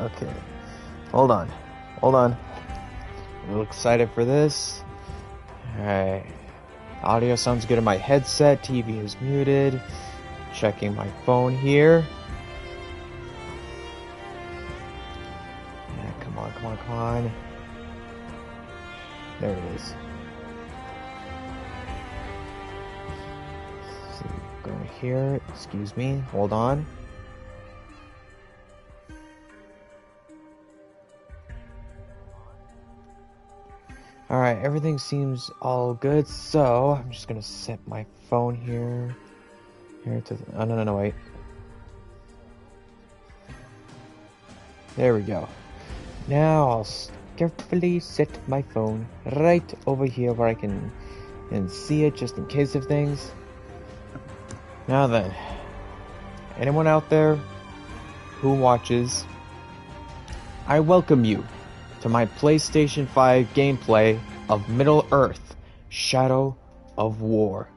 Okay. Hold on. Hold on. A little excited for this. Alright. Audio sounds good in my headset. TV is muted. Checking my phone here. Yeah, come on, come on, come on. There it is. So, go here. Excuse me. Hold on. Alright, everything seems all good, so I'm just gonna set my phone here. Here to the, oh, no, wait. There we go. Now I'll carefully set my phone right over here where I can see it just in case of things. Now then, anyone out there who watches, I welcome you to my PlayStation 5 gameplay of Middle-earth: Shadow of War.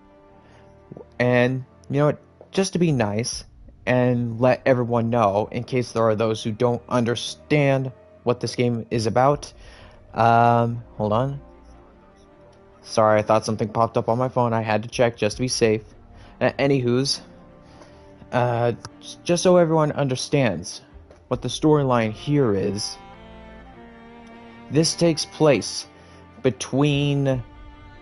And, you know what, just to be nice and let everyone know, in case there are those who don't understand what this game is about, hold on. Sorry, I thought something popped up on my phone. I had to check just to be safe. Anywho's, just so everyone understands what the storyline here is, this takes place between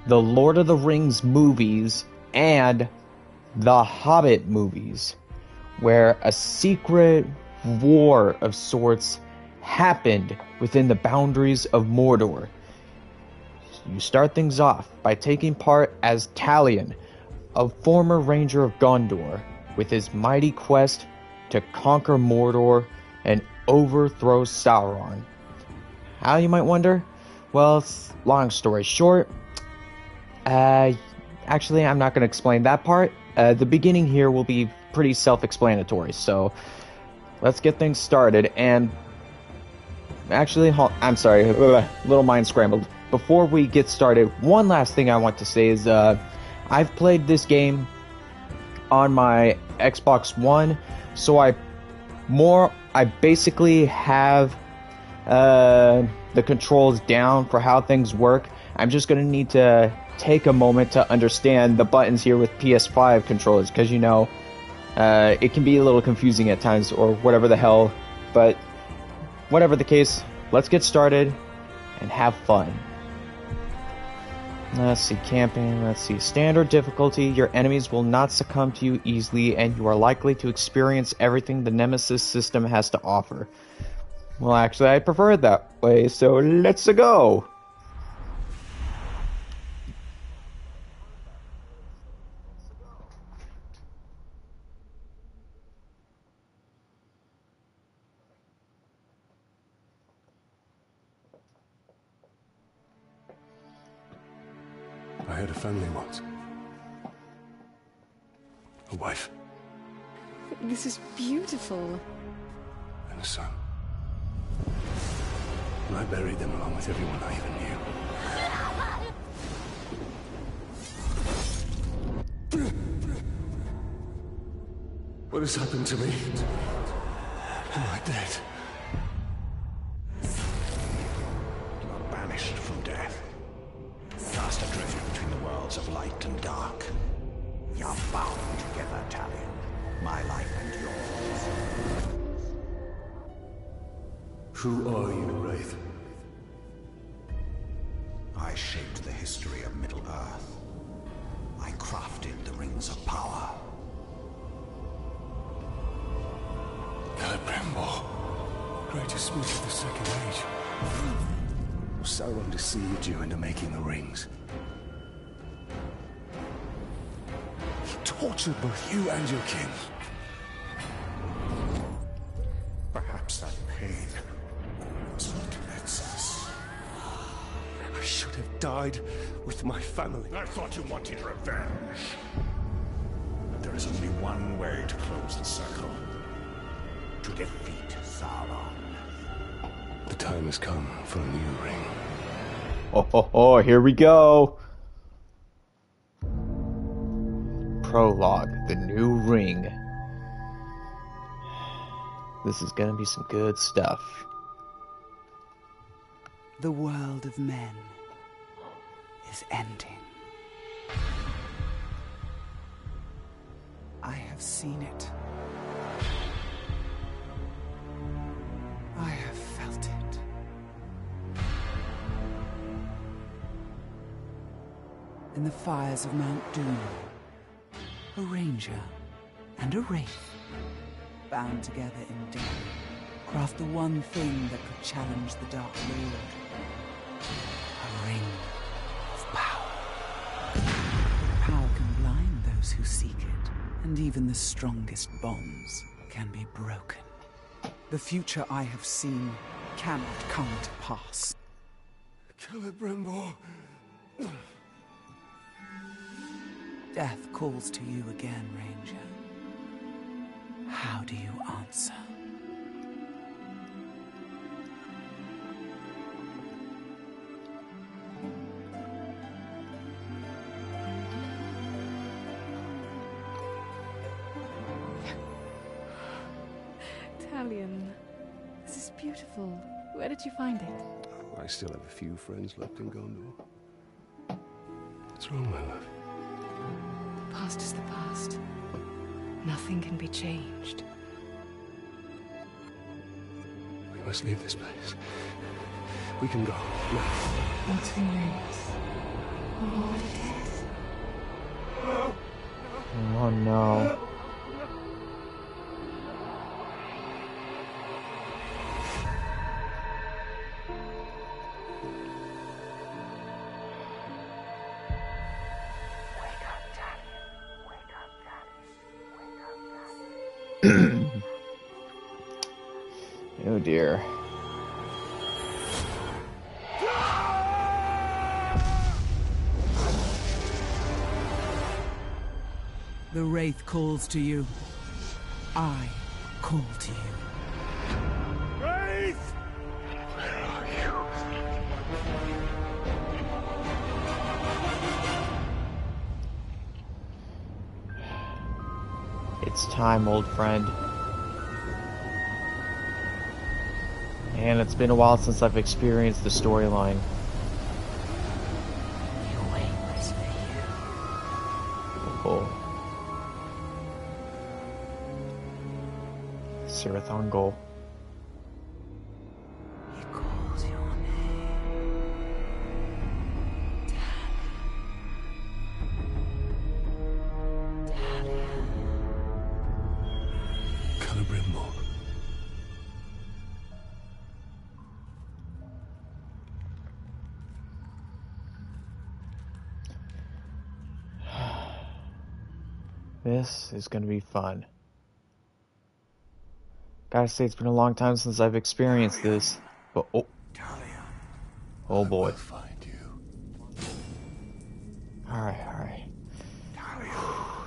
the Lord of the Rings movies and the Hobbit movies, where a secret war of sorts happened within the boundaries of Mordor. You start things off by taking part as Talion, a former ranger of Gondor, with his mighty quest to conquer Mordor and overthrow Sauron. How, you might wonder? Well, long story short, actually, I'm not going to explain that part. The beginning here will be pretty self-explanatory, so let's get things started. And actually, I'm sorry, a little mind scrambled. Before we get started, one last thing I want to say is I've played this game on my Xbox One, so I basically have the controls down for how things work. I'm just going to need to take a moment to understand the buttons here with PS5 controllers, because, you know, it can be a little confusing at times, or whatever the hell. But whatever the case, let's get started and have fun. Let's see, camping, let's see, standard difficulty. Your enemies will not succumb to you easily, and you are likely to experience everything the Nemesis system has to offer. Well, actually, I prefer it that way, so let's go! I had a family once. A wife. This is beautiful. And a son. And I buried them along with everyone I even knew. What has happened to me? Am I dead? You are banished from death. Cast adrift between the worlds of light and dark. You are bound together, Talion. My life and yours. Who are you, Wraith? I shaped the history of Middle-earth. I crafted the Rings of Power. Celebrimbor, greatest smith of the Second Age. Sauron deceived you into making the rings. He tortured both you and your kin. Perhaps that pain was what lets us. I should have died with my family. I thought you wanted revenge. But there is only one way to close the circle. To defeat Sauron. The time has come for a new ring. Oh, here we go. Prologue, the new ring. This is gonna be some good stuff. The world of men is ending. I have seen it. I have felt it. In the fires of Mount Doom, a ranger and a wraith, bound together in death, craft the one thing that could challenge the Dark Lord. A ring of power. Power can blind those who seek it, and even the strongest bonds can be broken. The future I have seen cannot come to pass. Celebrimbor. Death calls to you again, Ranger. How do you answer? Talion, this is beautiful. Where did you find it? I still have a few friends left in Gondor. What's wrong, my love? The past is the past. Nothing can be changed. We must leave this place. We can go now. What's remains? All death. Oh no. Oh dear. The Wraith calls to you. I call to you. Wraith! Where are you? It's time, old friend. And it's been a while since I've experienced the storyline. Oh. Serathon goal. He calls your name. Celebrimbor. This is gonna be fun. Gotta say, it's been a long time since I've experienced this. But oh, oh boy. I'll find you. All right.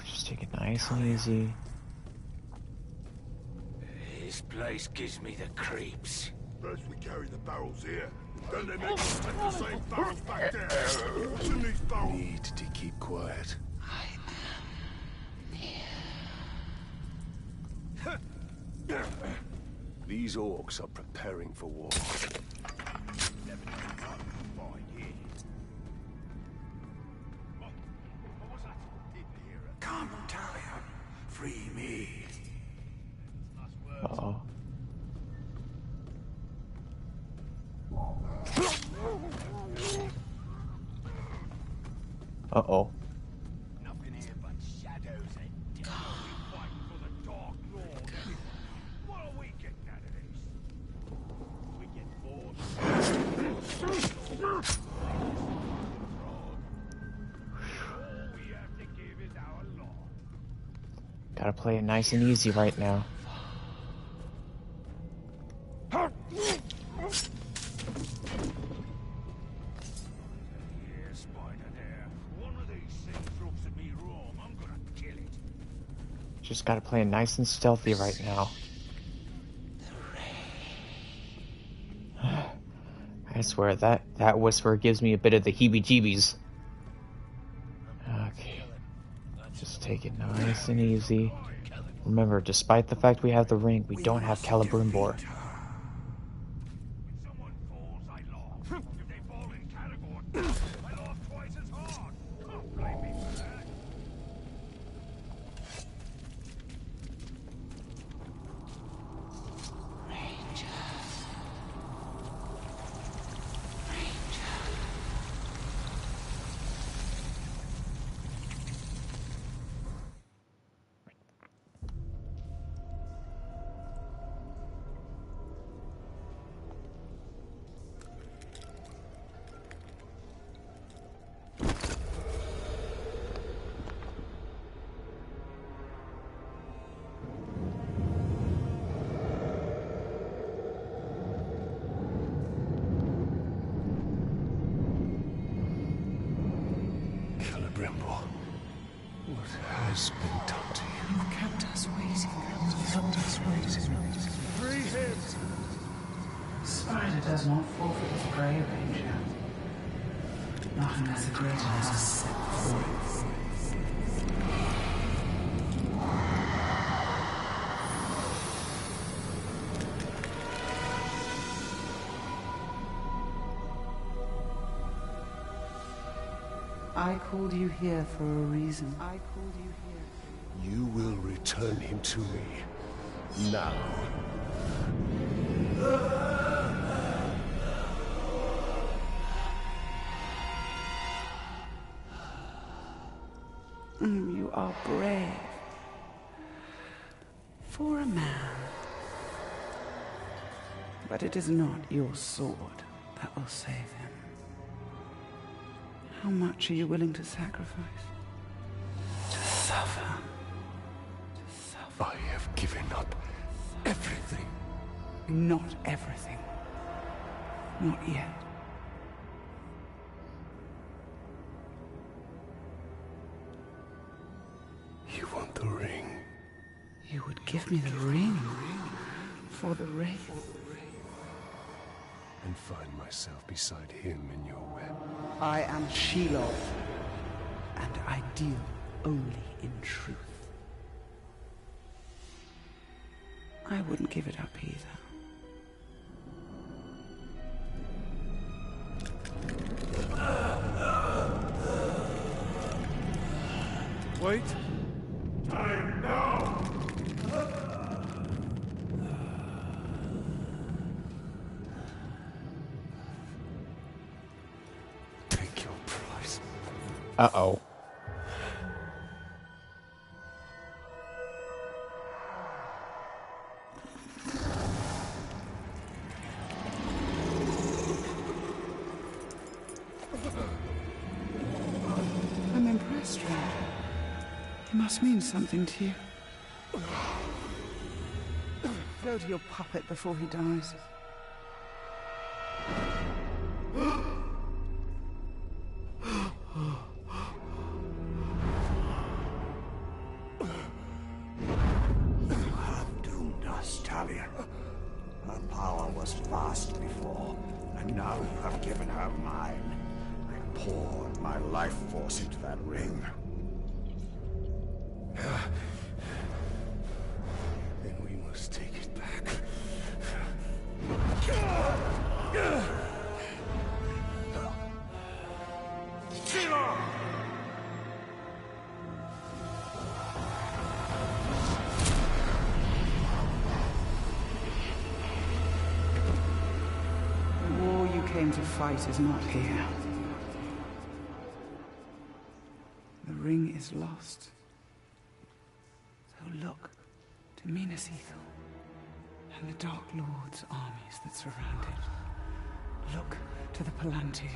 Just take it nice and easy. This place gives me the creeps. First we carry the barrels here, then they make us take the same barrels back there. What's in these barrels? Need to keep quiet. These orcs are preparing for war. Come, Talion. Free me. Uh-oh. Uh-oh. Nothing here but shadows and death. We fight for the Dark Lord. What are we getting out of this? We get bored. All we have to give is our law. Gotta play it nice and easy right now. Just gotta play it nice and stealthy right now. I swear that whisper gives me a bit of the heebie-jeebies. Okay. Just take it nice and easy. Remember, despite the fact we have the ring, we don't have Celebrimbor. When someone falls, I laugh. If they fall in Caragor, I laugh twice as hard. Can't blame me for that. Celebrimbor, what has been done to you? You've kept us waiting. Kept us waiting. Free him! Spider does not forfeit its prey, Ranger. Not unless a greater has set free. I called you here for a reason. I called you here. You will return him to me. Now. You are brave. For a man. But it is not your sword that will save him. How much are you willing to sacrifice? To suffer. To suffer. I have given up everything. Not everything. Not yet. You want the ring? You would give me the ring for the wraith. And find myself beside him in your web. I am Shelob, and I deal only in truth. I wouldn't give it up either. Wait. Time now! Take your price. Uh-oh. I'm impressed, Ranger. He must mean something to you. Go to your puppet before he dies. You have doomed us, Talion. Her power was vast before, and now you have given her mine. I poured my life force into that ring. Then we must take it back. The war you came to fight is not here. The ring is lost. So look to Minas Ithil and the Dark Lord's armies that surround it. Look to the Palantir.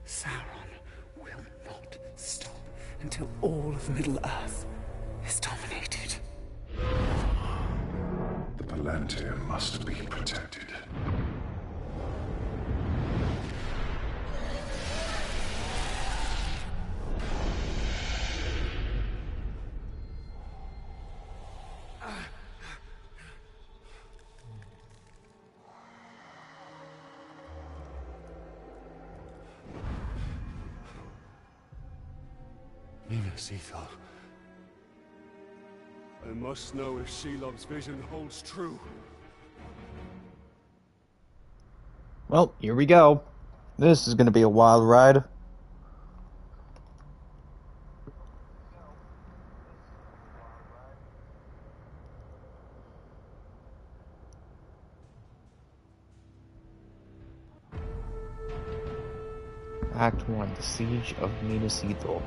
Sauron will not stop until all of Middle-earth is dominated. The Palantir must be protected. Minas Ithil. I must know if Shelob's vision holds true. Well, here we go. This is gonna be a wild ride. Act 1, The Siege of Minas Ithil.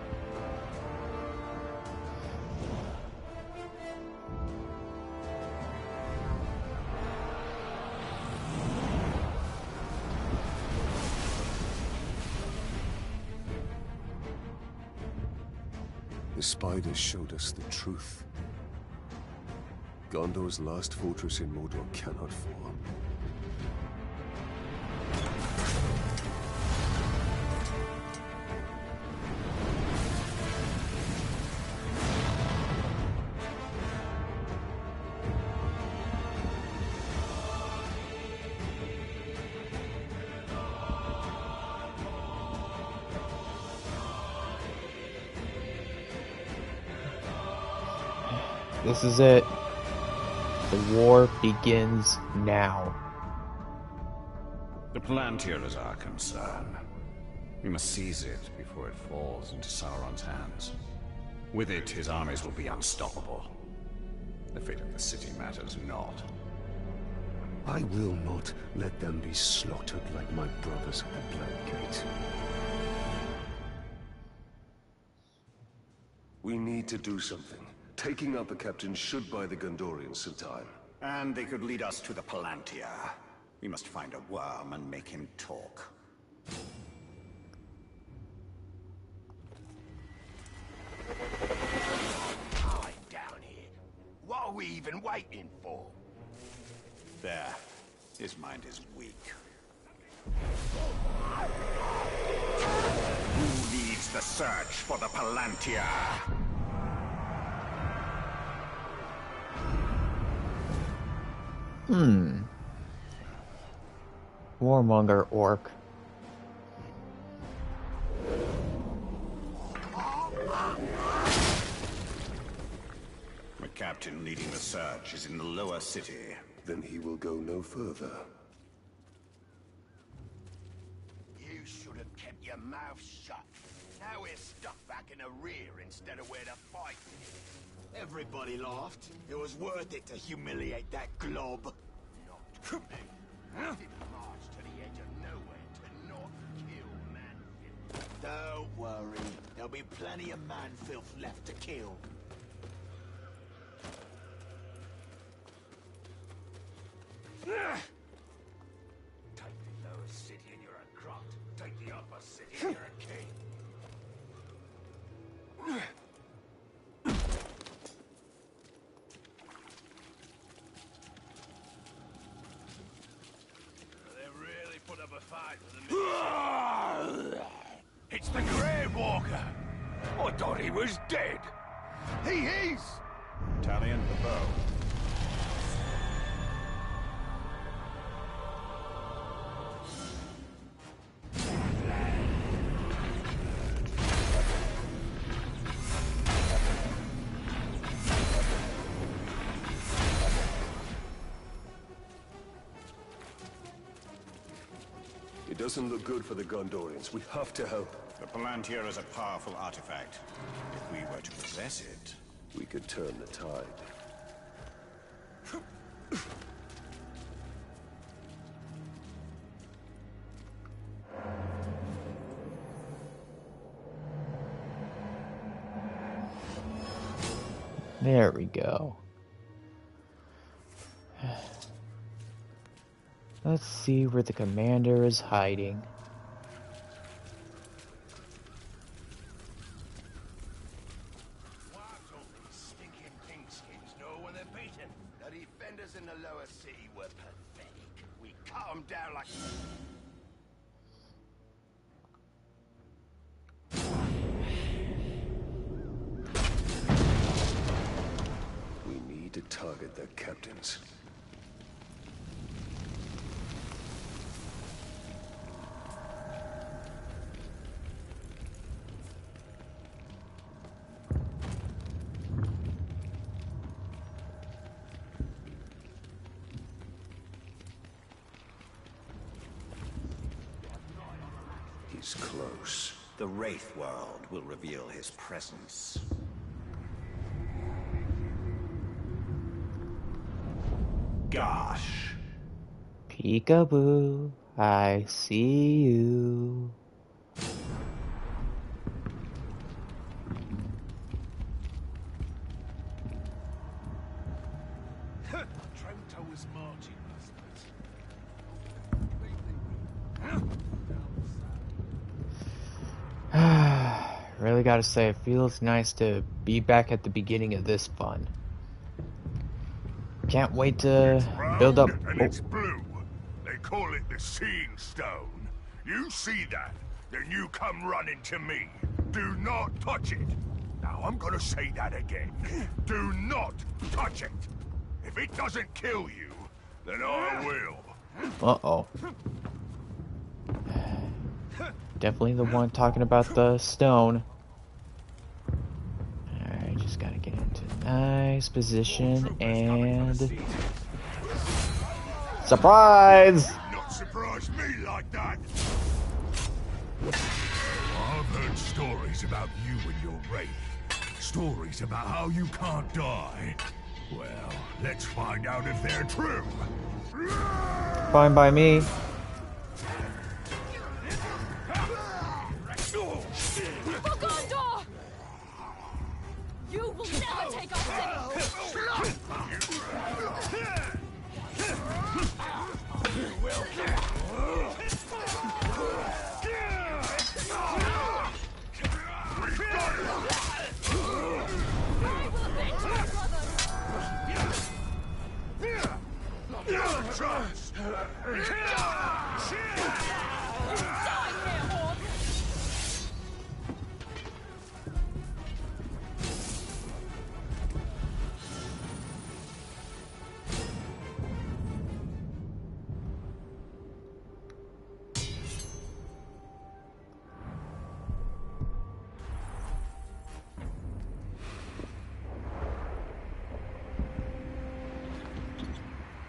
The spiders showed us the truth. Gondor's last fortress in Mordor cannot fall. This is it. The war begins now. The Palantir is our concern. We must seize it before it falls into Sauron's hands. With it, his armies will be unstoppable. The fate of the city matters not. I will not let them be slaughtered like my brothers at the Black Gate. We need to do something. Taking out the captain should buy the Gondorians some time. And they could lead us to the Palantir. We must find a worm and make him talk. Hide down here. What are we even waiting for? There. His mind is weak. Who leads the search for the Palantir? Warmonger orc. The captain leading the search is in the lower city. Then he will go no further. You should have kept your mouth shut. Now we're stuck back in the rear instead of where the fight is. Everybody laughed. It was worth it to humiliate that glob. Not me. Didn't march to the edge of nowhere to not kill man-filth. Don't worry. There'll be plenty of man-filth left to kill. Take the lower city and you're a grunt. Take the upper city and you're a king. They really put up a fight for the It's the gravewalker. I thought he was dead. He is. Talion, the bow. It doesn't look good for the Gondorians. We have to help. The Palantir is a powerful artifact. If we were to possess it, We could turn the tide. There we go. Let's see where the commander is hiding. Why don't these stinking pigskins know when they're beaten? The defenders in the lower city were pathetic. We cut them down like... We need to target their captains. He's close. The Wraith world will reveal his presence. Gosh. Peekaboo, I see you. Trento was marching Really gotta say, it feels nice to be back at the beginning of this fun. Can't wait to build up. and it's blue. They call it the Seeing Stone. You see that, then you come running to me. Do not touch it. Now I'm gonna say that again. Do not touch it. If it doesn't kill you, then I will. Uh-oh. Definitely the one talking about the stone. Alright, just gotta get into a nice position and... Surprise! Not surprise me like that. I've heard stories about you and your wraith. Stories about how you can't die. Well, let's find out if they're true. Fine by me. For Gondor! You will never take our city!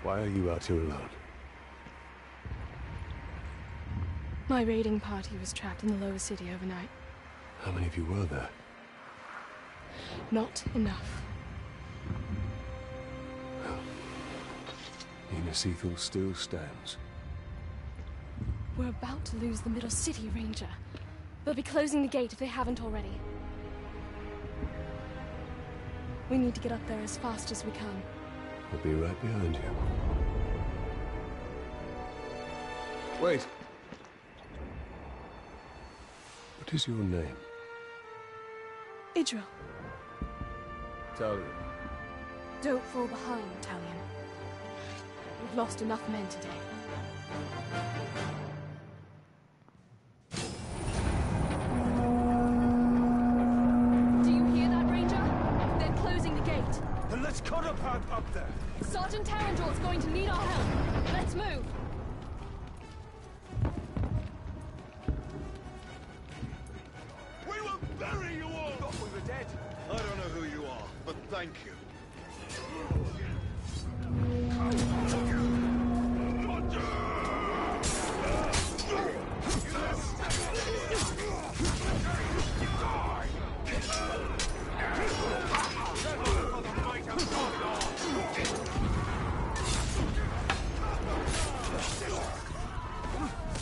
Why are you out here alone? My raiding party was trapped in the lower city overnight. How many of you were there? Not enough. Minas Ithil still stands. We're about to lose the middle city, Ranger. They'll be closing the gate if they haven't already. We need to get up there as fast as we can. I'll be right behind you. Wait! What is your name? Idril, Talion. don't fall behind, Talion. We've lost enough men today. Do you hear that, Ranger? They're closing the gate. Then let's cut a path up there. Sergeant Tarandor's going to need our help. Let's move. We will bury you all! Thought we were dead. I don't know who you are, but thank you.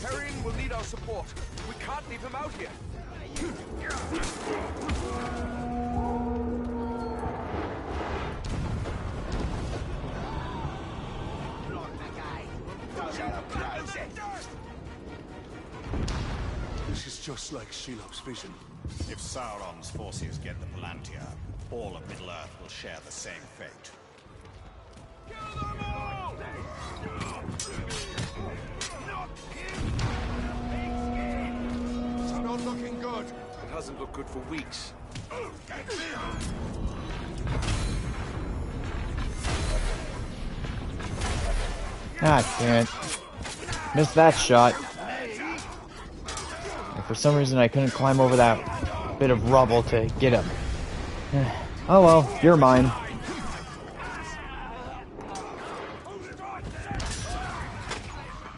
Carrion will need our support. We can't leave him out here. This is just like Shelob's vision. If Sauron's forces get the Palantir, all of Middle-earth will share the same fate. Kill them all! It's not looking good. It hasn't looked good for weeks. Ah, damn it. Missed that shot. And for some reason I couldn't climb over that bit of rubble to get him. Oh well, you're mine.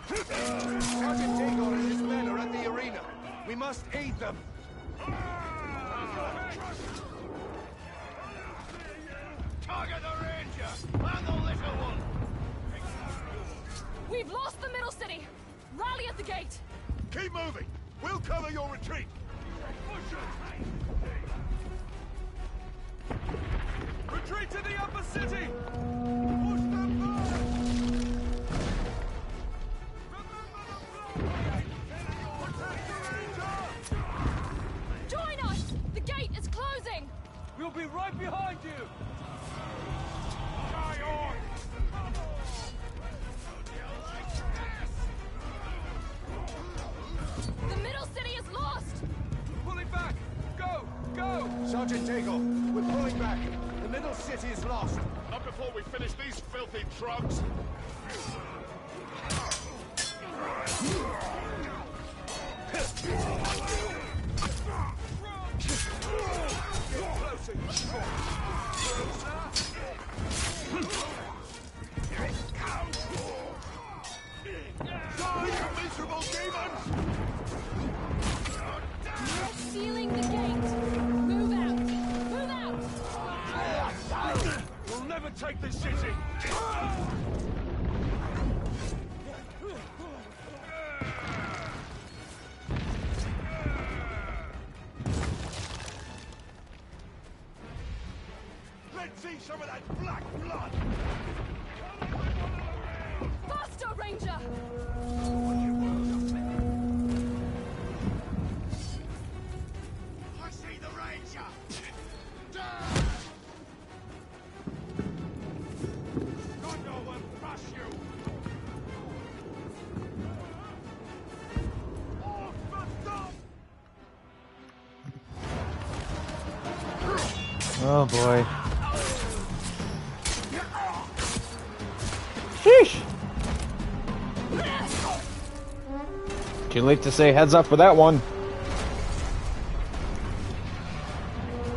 Sergeant Dagon and his men are at the arena. must aid them. Target the ranger and the little one. We've lost the middle city. Rally at the gate. Keep moving. We'll cover your retreat. Retreat to the upper city. Push them back. Join us. The gate is closing. We'll be right behind you! Die on! The middle city is lost. Pulling back! Go! Go! Sergeant Daigle, we're pulling back. The middle city is lost. Not before we finish these filthy drugs. Miserable demons! They're sealing the gate. Move out. Move out. We'll never take this city! Let's see some of that black blood! Faster, Ranger. I see the ranger! Gondor will crush you! Oh, stop! Oh boy. Sheesh! Too late to say heads up for that one.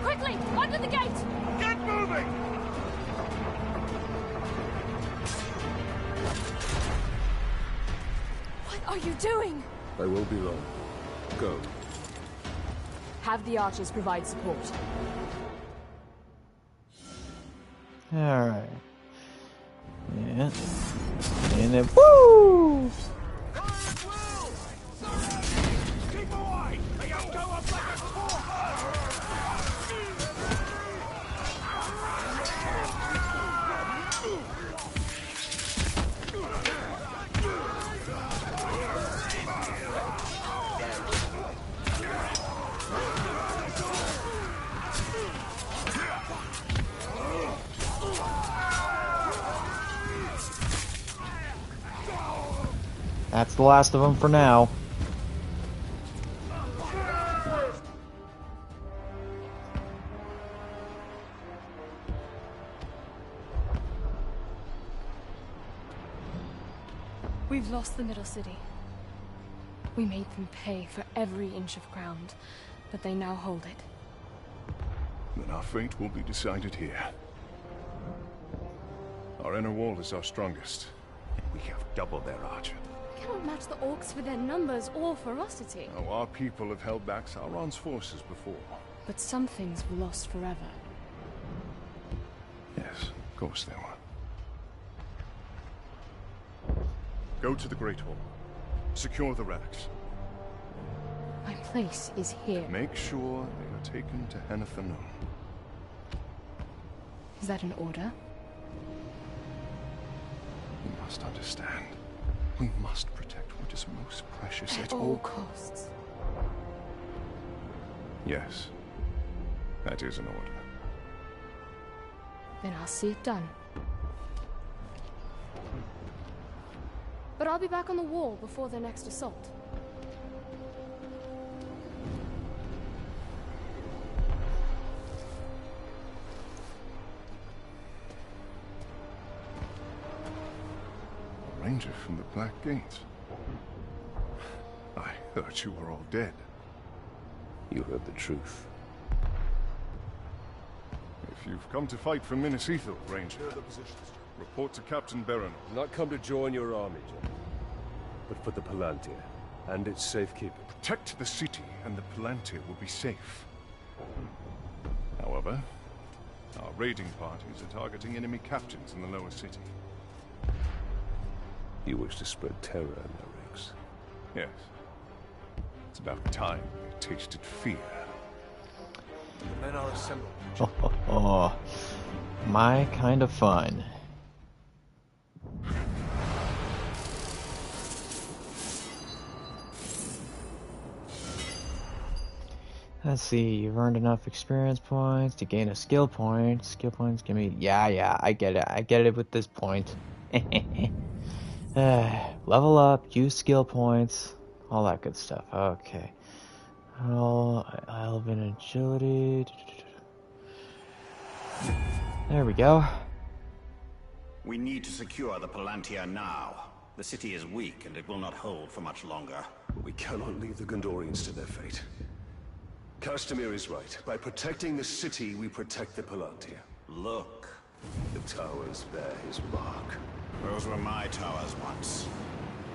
Quickly, open the gate. Get moving! What are you doing? I will be long. Go. Have the archers provide support. Alright. Yeah. And then, woo! Keep away! They go up like a That's the last of them for now. We've lost the middle city. We made them pay for every inch of ground, but they now hold it. Then our fate will be decided here. Our inner wall is our strongest. We have double their archer. We cannot match the orcs for their numbers or ferocity. Now, our people have held back Sauron's forces before. But some things were lost forever. Yes, of course they were. Go to the Great Hall. Secure the relics. My place is here. Make sure they are taken to Hennefernon. Is that an order? You must understand. We must protect what is most precious At all costs. Yes. That is an order. Then I'll see it done. But I'll be back on the wall before their next assault. A ranger from the Black Gate. I thought you were all dead. You heard the truth. If you've come to fight for Minas Ithil, Ranger, report to Captain Berenor. Not come to join your army, General, but for the Palantir. And its safekeeping. Protect the city, and the Palantir will be safe. However, our raiding parties are targeting enemy captains in the lower city. You wish to spread terror in their ranks? Yes. It's about time we tasted fear. The men are assembled. Oh, my kind of fun. Let's see, you've earned enough experience points to gain a skill point. Skill points give me... Yeah, I get it. I get it with this point. Level up, use skill points, all that good stuff. Okay. Elven agility. There we go. We need to secure the Palantir now. The city is weak and it will not hold for much longer. We cannot leave the Gondorians to their fate. Castamir is right. By protecting the city, we protect the Palantir. Look. The towers bear his mark. Those were my towers once.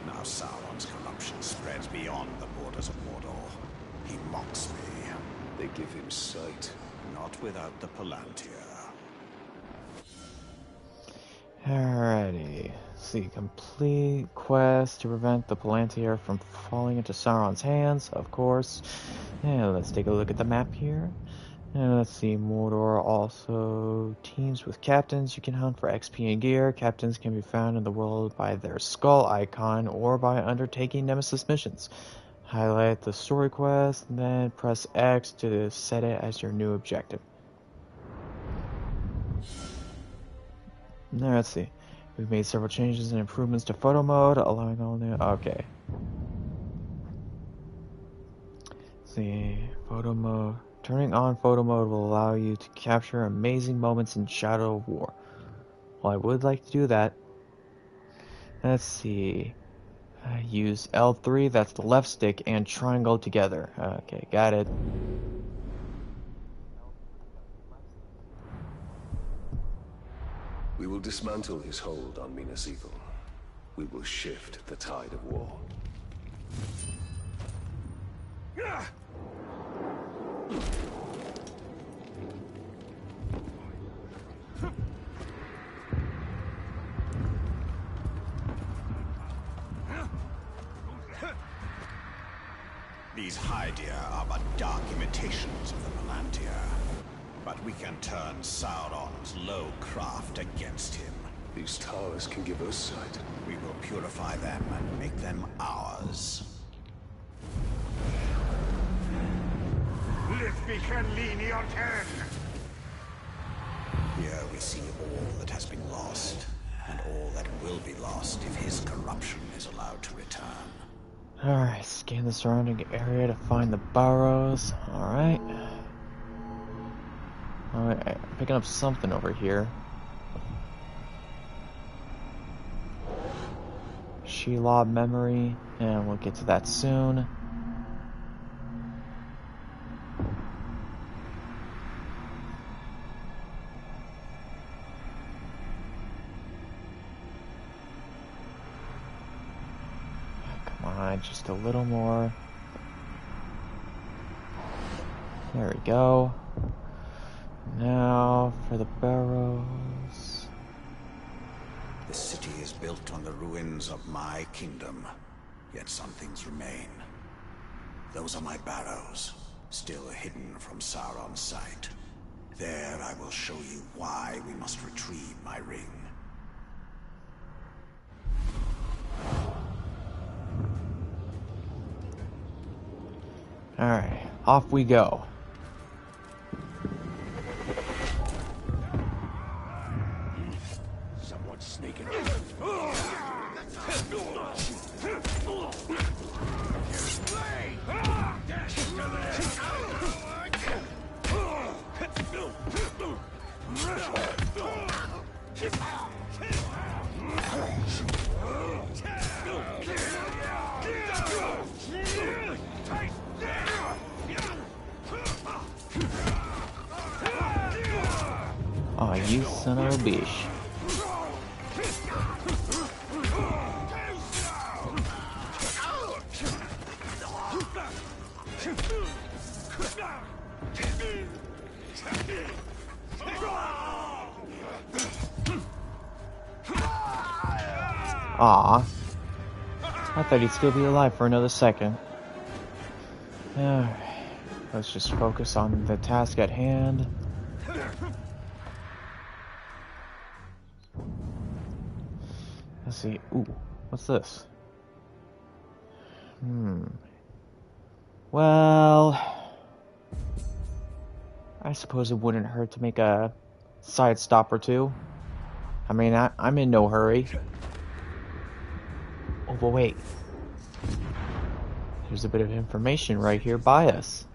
Now Sauron's corruption spreads beyond the borders of Mordor. He mocks me. They give him sight. Not without the Palantir. Alrighty. Let's see, complete quest to prevent the Palantir from falling into Sauron's hands, of course. And let's take a look at the map here. And let's see, Mordor also teams with captains. You can hunt for XP and gear. Captains can be found in the world by their skull icon or by undertaking Nemesis missions. Highlight the story quest, and then press X to set it as your new objective. Now let's see. We've made several changes and improvements to photo mode, allowing all new... Okay. Let's see, photo mode. Turning on photo mode will allow you to capture amazing moments in Shadow of War. Well, I would like to do that. Let's see. Use L3, that's the left stick, and triangle together. Okay, got it. We will dismantle his hold on Minas Ithil. We will shift the tide of war. These Hydeir are but dark imitations of the Palantir. But we can turn Sauron's low craft against him. These towers can give us sight. We will purify them and make them ours. Here we see all that has been lost, and all that will be lost if his corruption is allowed to return. Alright, scan the surrounding area to find the burrows. Alright. Alright, I'm picking up something over here. Shelob memory, and we'll get to that soon. Come on, just a little more. There we go. Now for the barrows. The city is built on the ruins of my kingdom, yet some things remain. Those are my barrows, still hidden from Sauron's sight. There I will show you why we must retrieve my ring. Alright, off we go. Someone's sneaking. Oh, you son of a bitch. Aw. I thought he'd still be alive for another second. Alright. Let's just focus on the task at hand. Let's see. Ooh, what's this? Well, I suppose it wouldn't hurt to make a side stop or two. I mean, I'm in no hurry. Oh, but wait. There's a bit of information right here by us.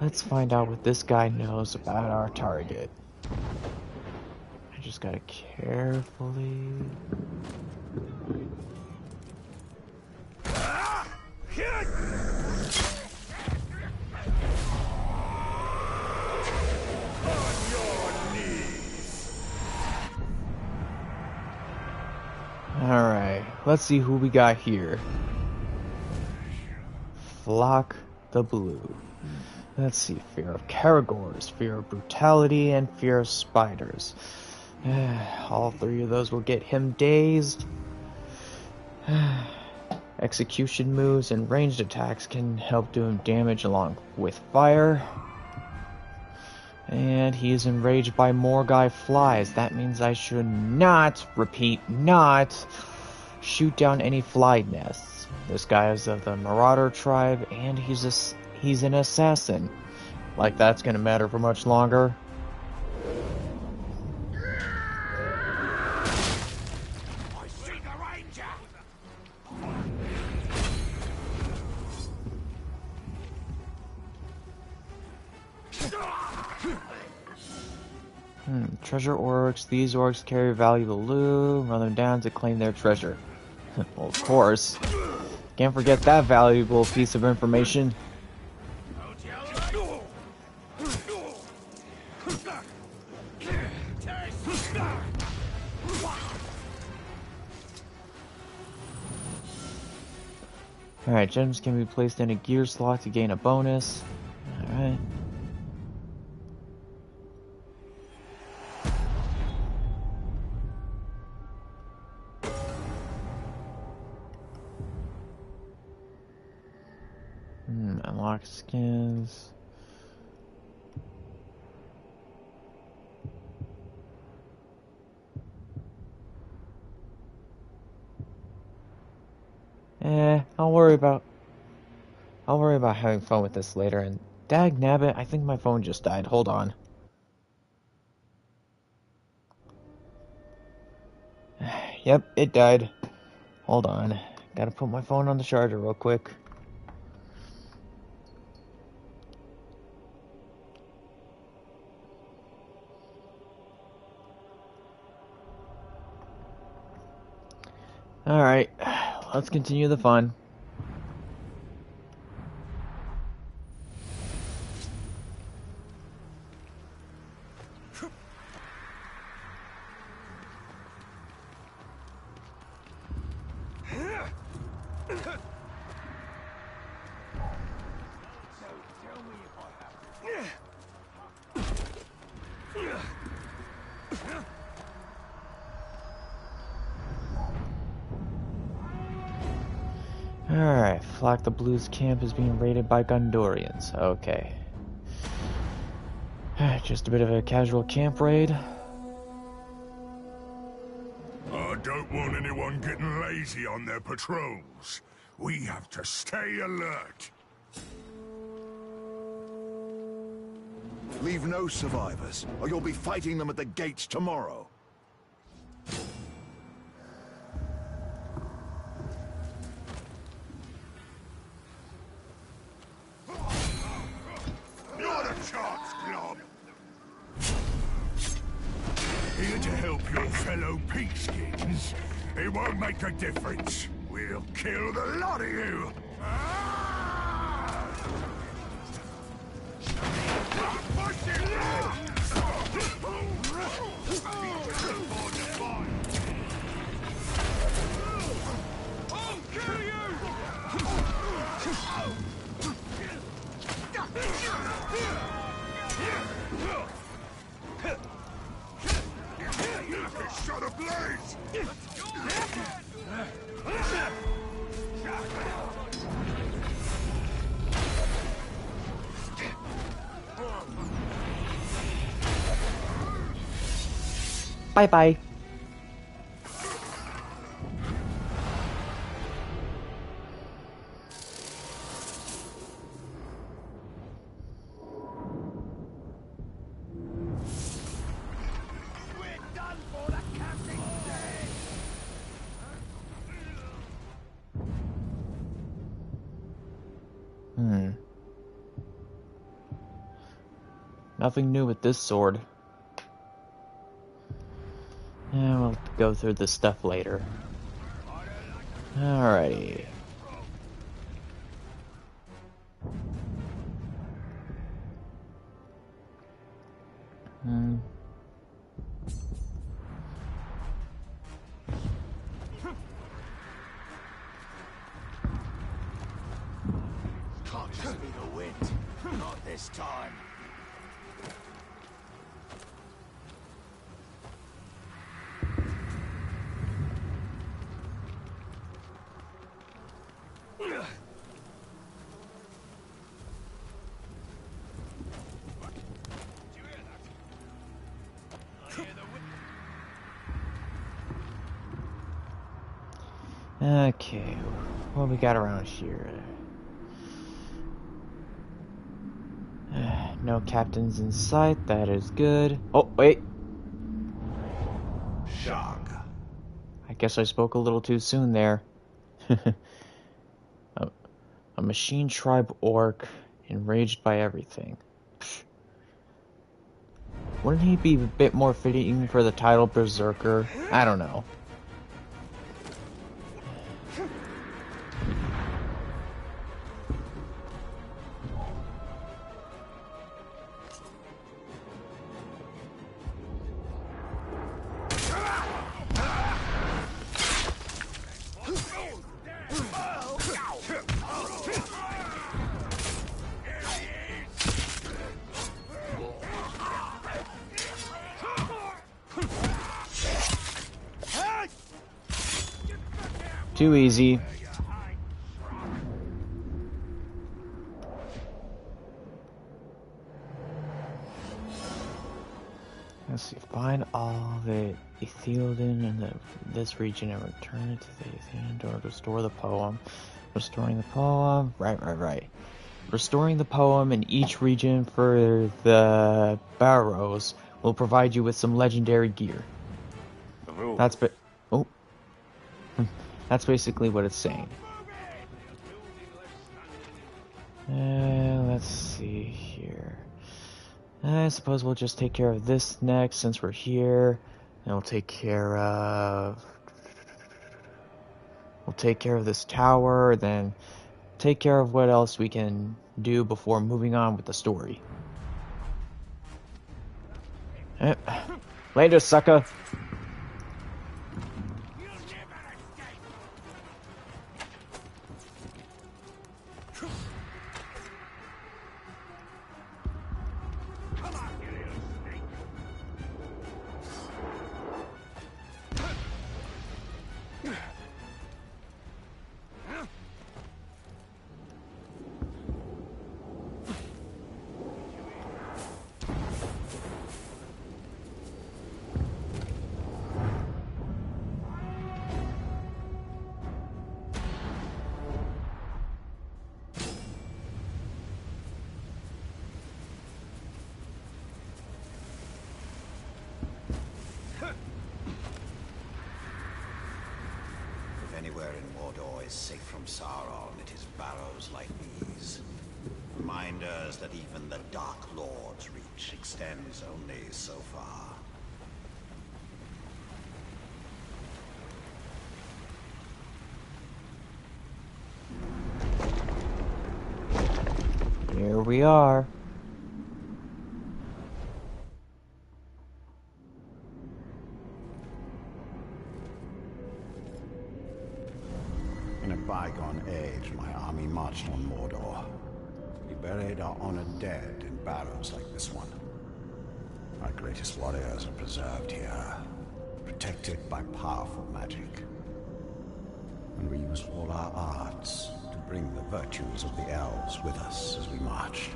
Let's find out what this guy knows about our target. I just gotta carefully... Alright, let's see who we got here. Flock the Blue. Let's see, fear of Caragors, fear of brutality, and fear of spiders. All three of those will get him dazed. Execution moves and ranged attacks can help do him damage along with fire. And he is enraged by Morgai flies. That means I should not, repeat, not shoot down any fly nests. This guy is of the Marauder tribe, and he's an assassin. Like that's gonna matter for much longer. I see the ranger. Treasure orcs. These orcs carry valuable loot. Run them down to claim their treasure. Well, of course. Can't forget that valuable piece of information. Alright, gems can be placed in a gear slot to gain a bonus. Alright. Unlock skins. I'll worry about having fun with this later. And dag nabbit, I think my phone just died. Hold on. Yep, it died. Hold on. Gotta put my phone on the charger real quick. Alright, let's continue the fun. Alright, Flock the Blues camp is being raided by Gondorians. Okay. Just a bit of a casual camp raid. I don't want anyone getting lazy on their patrols. We have to stay alert. Leave no survivors, or you'll be fighting them at the gates tomorrow. Not a chance, Glob. Here to help your fellow peakskins. It won't make a difference. We'll kill the lot of you. Shut ablaze! Bye-bye. Nothing new with this sword. And we'll go through this stuff later. Alrighty. Can't just be the wind. Not this time. Okay, what we got around here? No captains in sight, that is good. Oh, wait. Shog. I guess I spoke a little too soon there. A machine tribe orc, enraged by everything. Wouldn't he be a bit more fitting for the title Berserker? I don't know. Too easy. Let's see. Find all the Ethiopian in this region and return it to the Ethiopian or restore the poem. Restoring the poem. Right. Restoring the poem in each region for the Barrows will provide you with some legendary gear. That's That's basically what it's saying. Let's see here. I suppose we'll just take care of this next since we're here. And we'll take care of this tower, then take care of what else we can do before moving on with the story. Later, sucker. Anywhere in Mordor is safe from Sauron, it is barrows like these. Reminders that even the Dark Lord's reach extends only so far. Here we are. In a bygone age, my army marched on Mordor. We buried our honored dead in barrows like this one. Our greatest warriors are preserved here, protected by powerful magic. And we used all our arts to bring the virtues of the elves with us as we marched.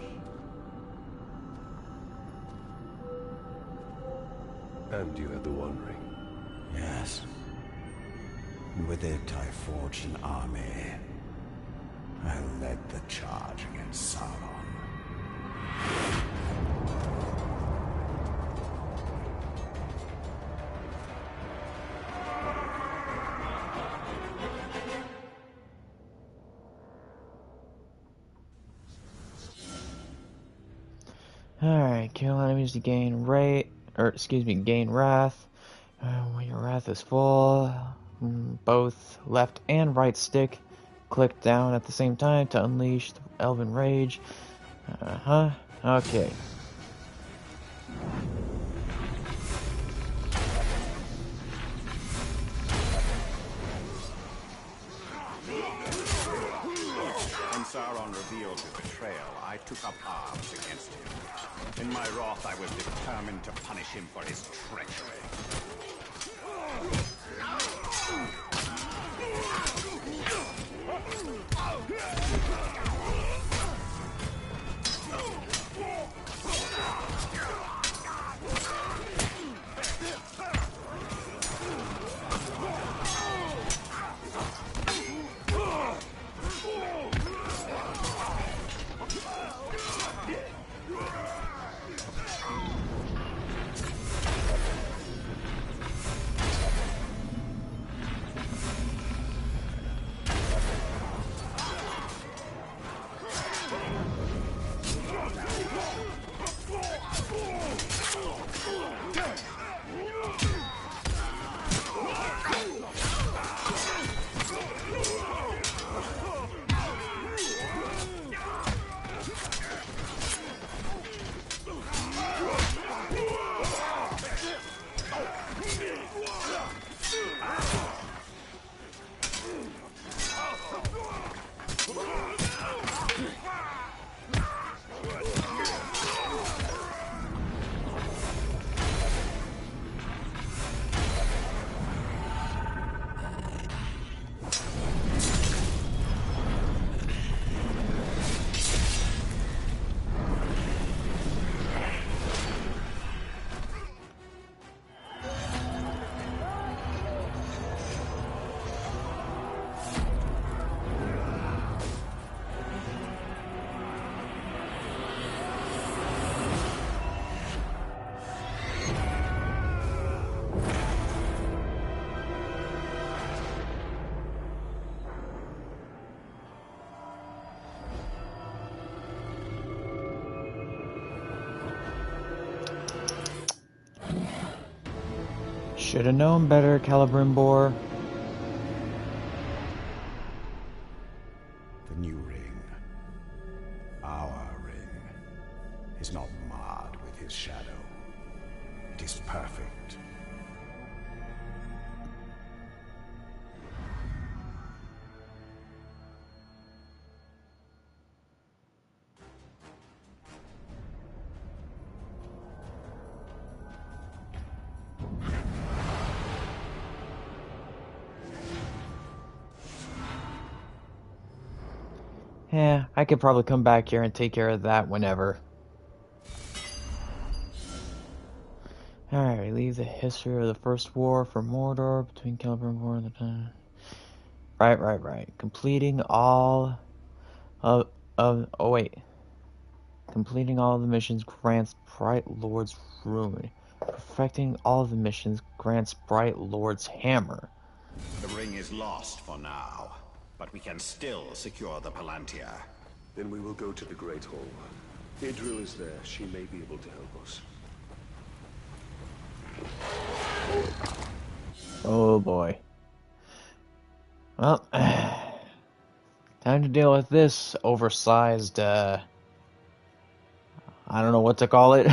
And you had the One Ring. Yes. And with it, I forged an army. I led the charge against Sauron. Alright, kill enemies to gain gain wrath. When your wrath is full, both left and right stick click down at the same time to unleash the Elven Rage. Okay. When Sauron revealed his betrayal, I took up arms against him. In my wrath, I was determined to punish him for his treachery. Should have known better, Celebrimbor. The new ring, our ring, is not marred with his shadow. It is perfect. Yeah, I could probably come back here and take care of that whenever. Alright, relieve the history of the First War for Mordor between Celebrimbor and the... Right. Completing all of... Oh, wait. Completing all of the missions grants Bright Lord's Rune. Perfecting all of the missions grants Bright Lord's Hammer. The ring is lost for now, but we can still secure the Palantir. Then we will go to the Great Hall. Idril is there. She may be able to help us. Oh boy. Well, time to deal with this oversized, I don't know what to call it.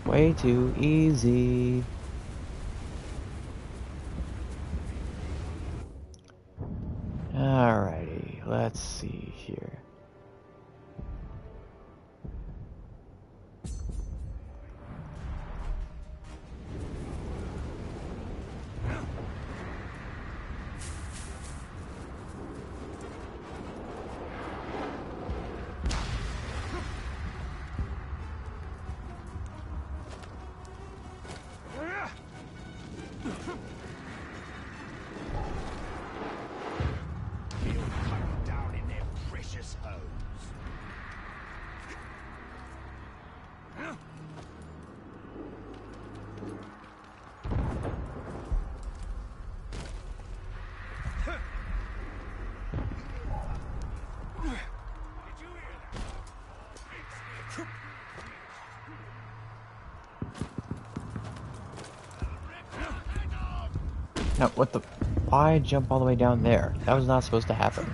Way too easy. Alrighty, let's see here. Now, what the... Why jump all the way down there? That was not supposed to happen.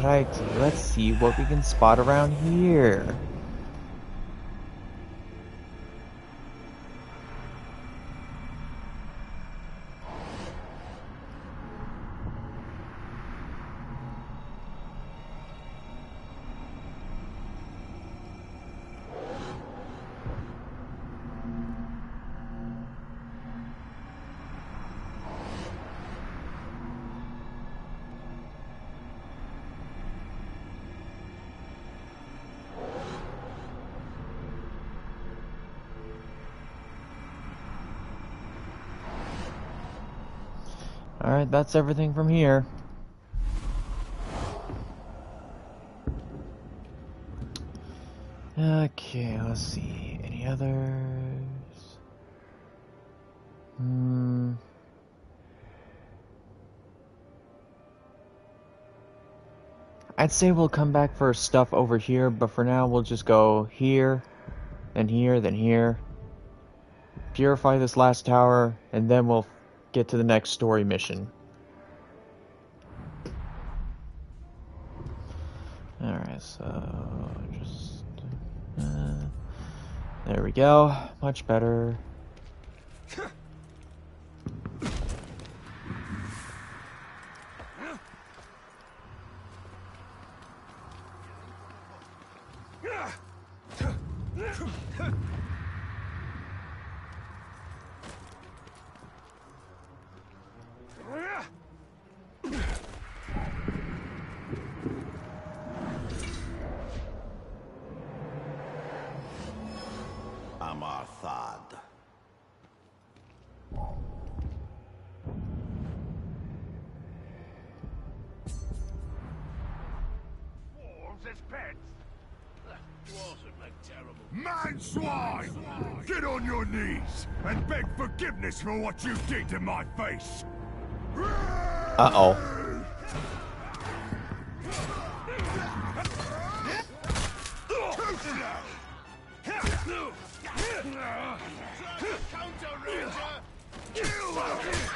Right, let's see what we can spot around here. Alright, that's everything from here. Okay, let's see. Any others? I'd say we'll come back for stuff over here, but for now we'll just go here, then here, then here. Purify this last tower, and then we'll get to the next story mission. Alright, so just... there we go. Much better. Man swine! Get on your knees and beg forgiveness for what you did to my face! Uh-oh.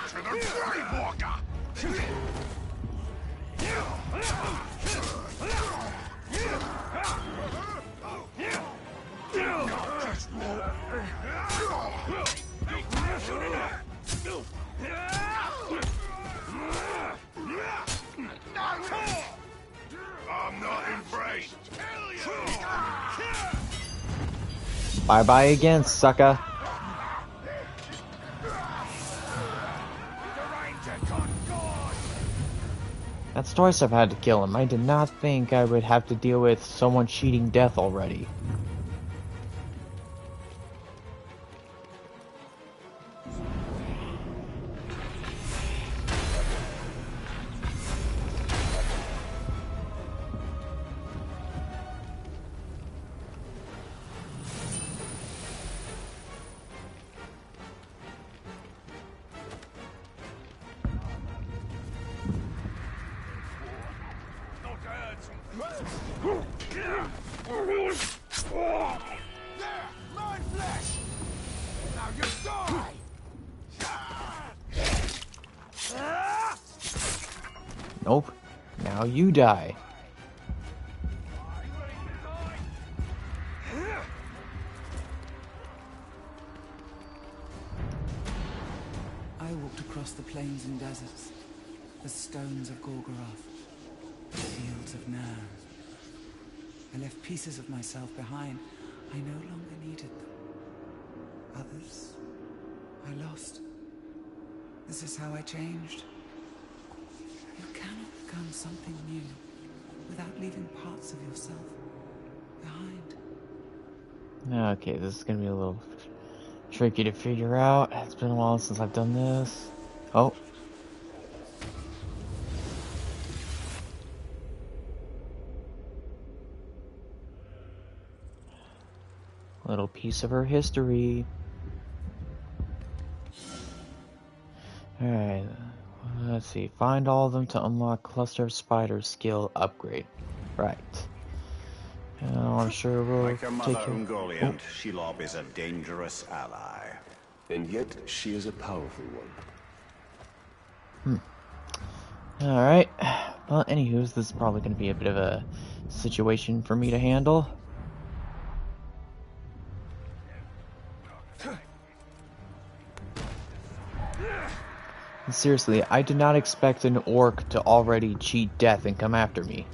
To the gravewalker! I'm not embraced. Bye-bye again, sucker. That's twice I've had to kill him. I did not think I would have to deal with someone cheating death already. Nope. Now you die. I walked across the plains and deserts, the stones of Gorgoroth, the fields of Narn. I left pieces of myself behind. I no longer needed them. Others, I lost. This is how I changed. You cannot become something new without leaving parts of yourself behind. Okay, this is gonna be a little tricky to figure out. It's been a while since I've done this. Oh. Little piece of her history. Alright. Let's see. Find all of them to unlock Cluster of Spiders skill upgrade. Right. I'm sure we'll Like her mother take care. Ungoliant, Shelob is a dangerous ally. And yet, she is a powerful one. Alright. Well, anywho, this is probably going to be a bit of a situation for me to handle. And seriously, I did not expect an orc to already cheat death and come after me.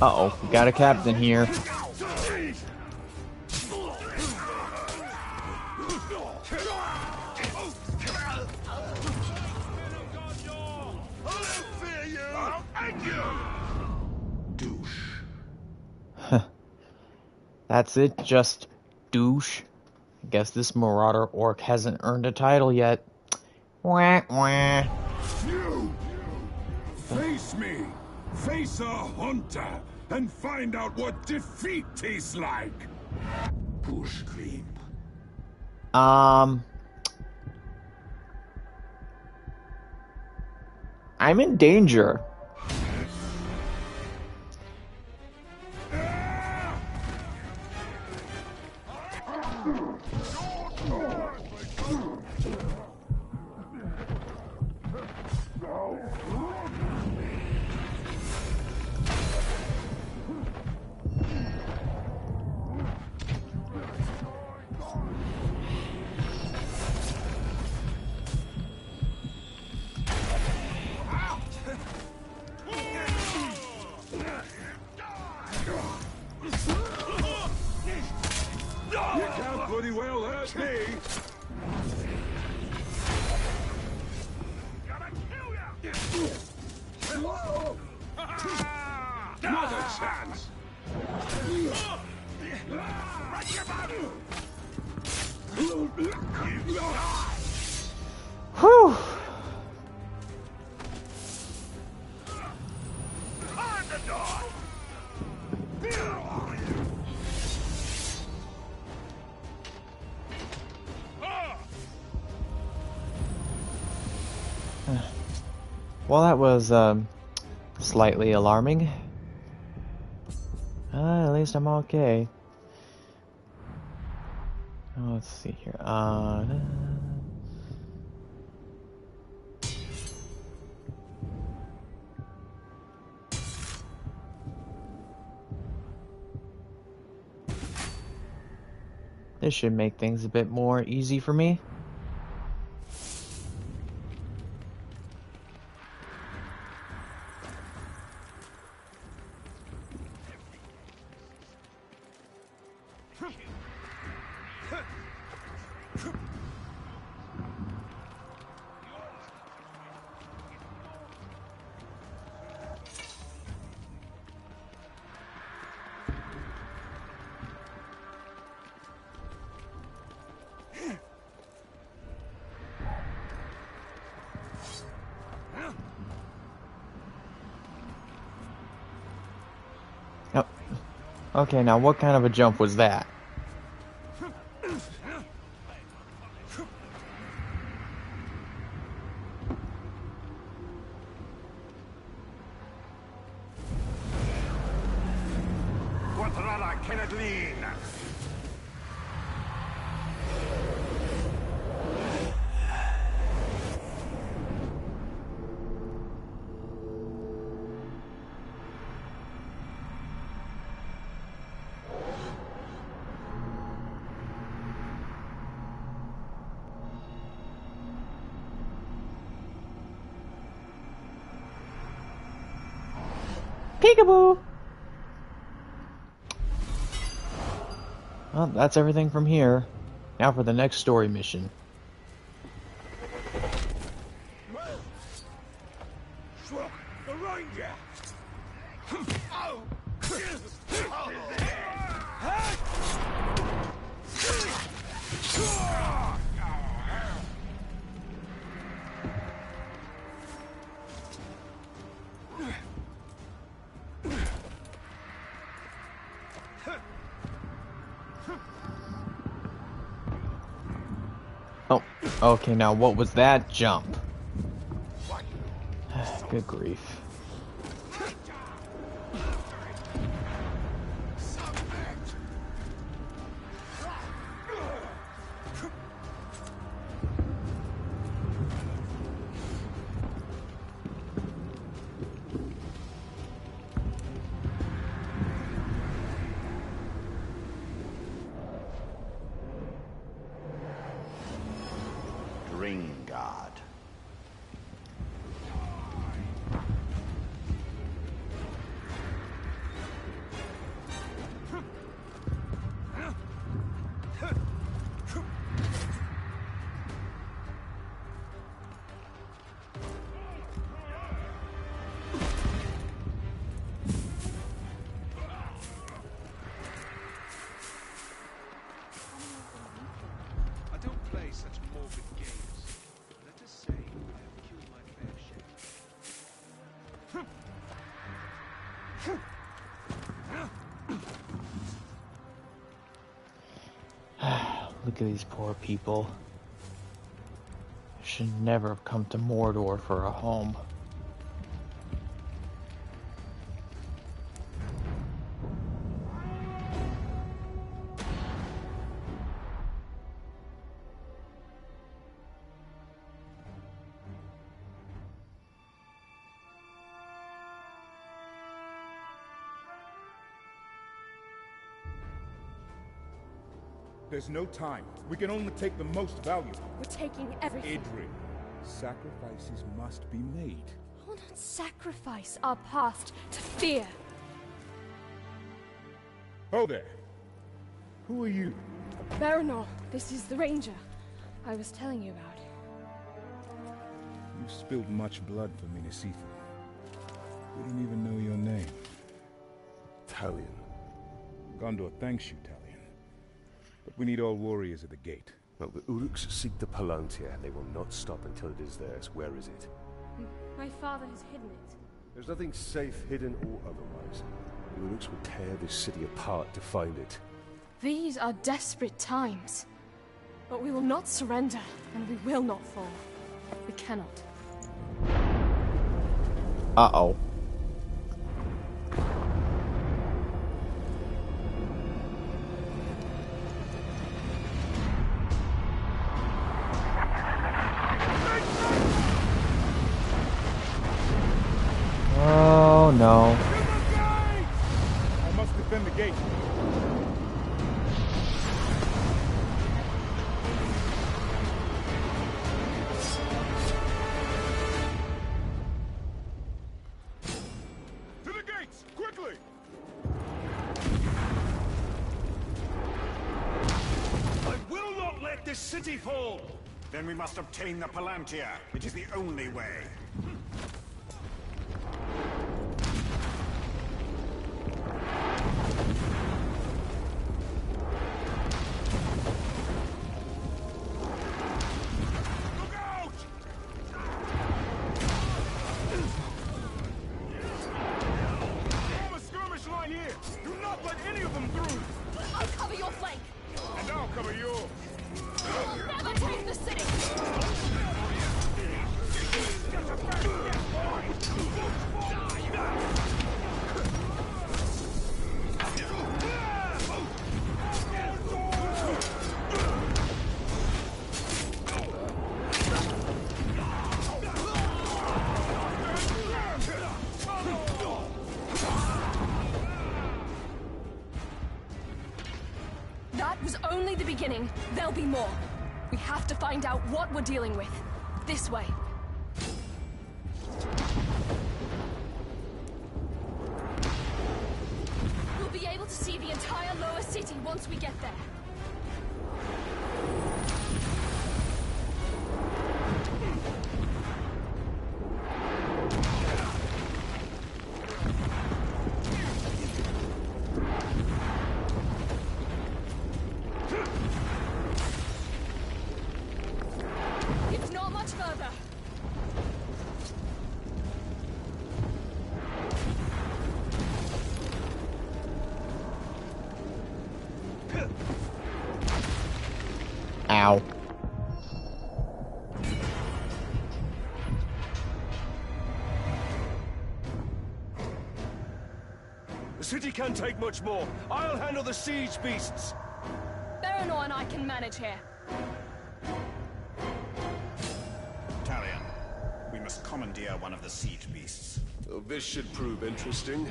Uh-oh, we got a captain here. That's it, just douche. I guess this Marauder orc hasn't earned a title yet. Wah, wah. You! Face me! Face a hunter! And find out what defeat tastes like! Push creep. I'm in danger. You can't bloody well hurt me! Not a chance! Whew. Well, that was slightly alarming. At least I'm okay. Oh, let's see here. This should make things a bit more easy for me. Okay, now what kind of a jump was that? Peekaboo! Well, that's everything from here. Now for the next story mission. The ranger! Okay, now what was that jump? Good grief. Ring guard. I don't play such morbid games. Let us say I have killed my fair share. Look at these poor people. Should never have come to Mordor for a home. There's no time. We can only take the most valuable. We're taking everything. Idri, sacrifices must be made. I will not sacrifice our past to fear. Oh there. Who are you? Baranor, this is the ranger I was telling you about. You've spilled much blood for me to see through. We don't even know your name. Talion. Gondor thanks you, Talion. But we need all warriors at the gate. Well, the Uruks seek the Palantir, and they will not stop until it is theirs. Where is it? My father has hidden it. There's nothing safe, hidden or otherwise. The Uruks will tear this city apart to find it. These are desperate times. But we will not surrender, and we will not fall. We cannot. Uh-oh. Oh no. I must defend the gate. To the gates! Quickly! I will not let this city fall! Then we must obtain the Palantir. It is the only way. Look out! Form a skirmish line here! Do not let any of them through! I'll cover your flank. And I'll cover yours! We'll never take the city. That was only the beginning. There'll be more. We have to find out what we're dealing with. This way. We'll be able to see the entire lower city once we get there. It's not much further. city can't take much more. I'll handle the siege beasts. Baranor and I can manage here. Talion, we must commandeer one of the siege beasts. Oh, this should prove interesting.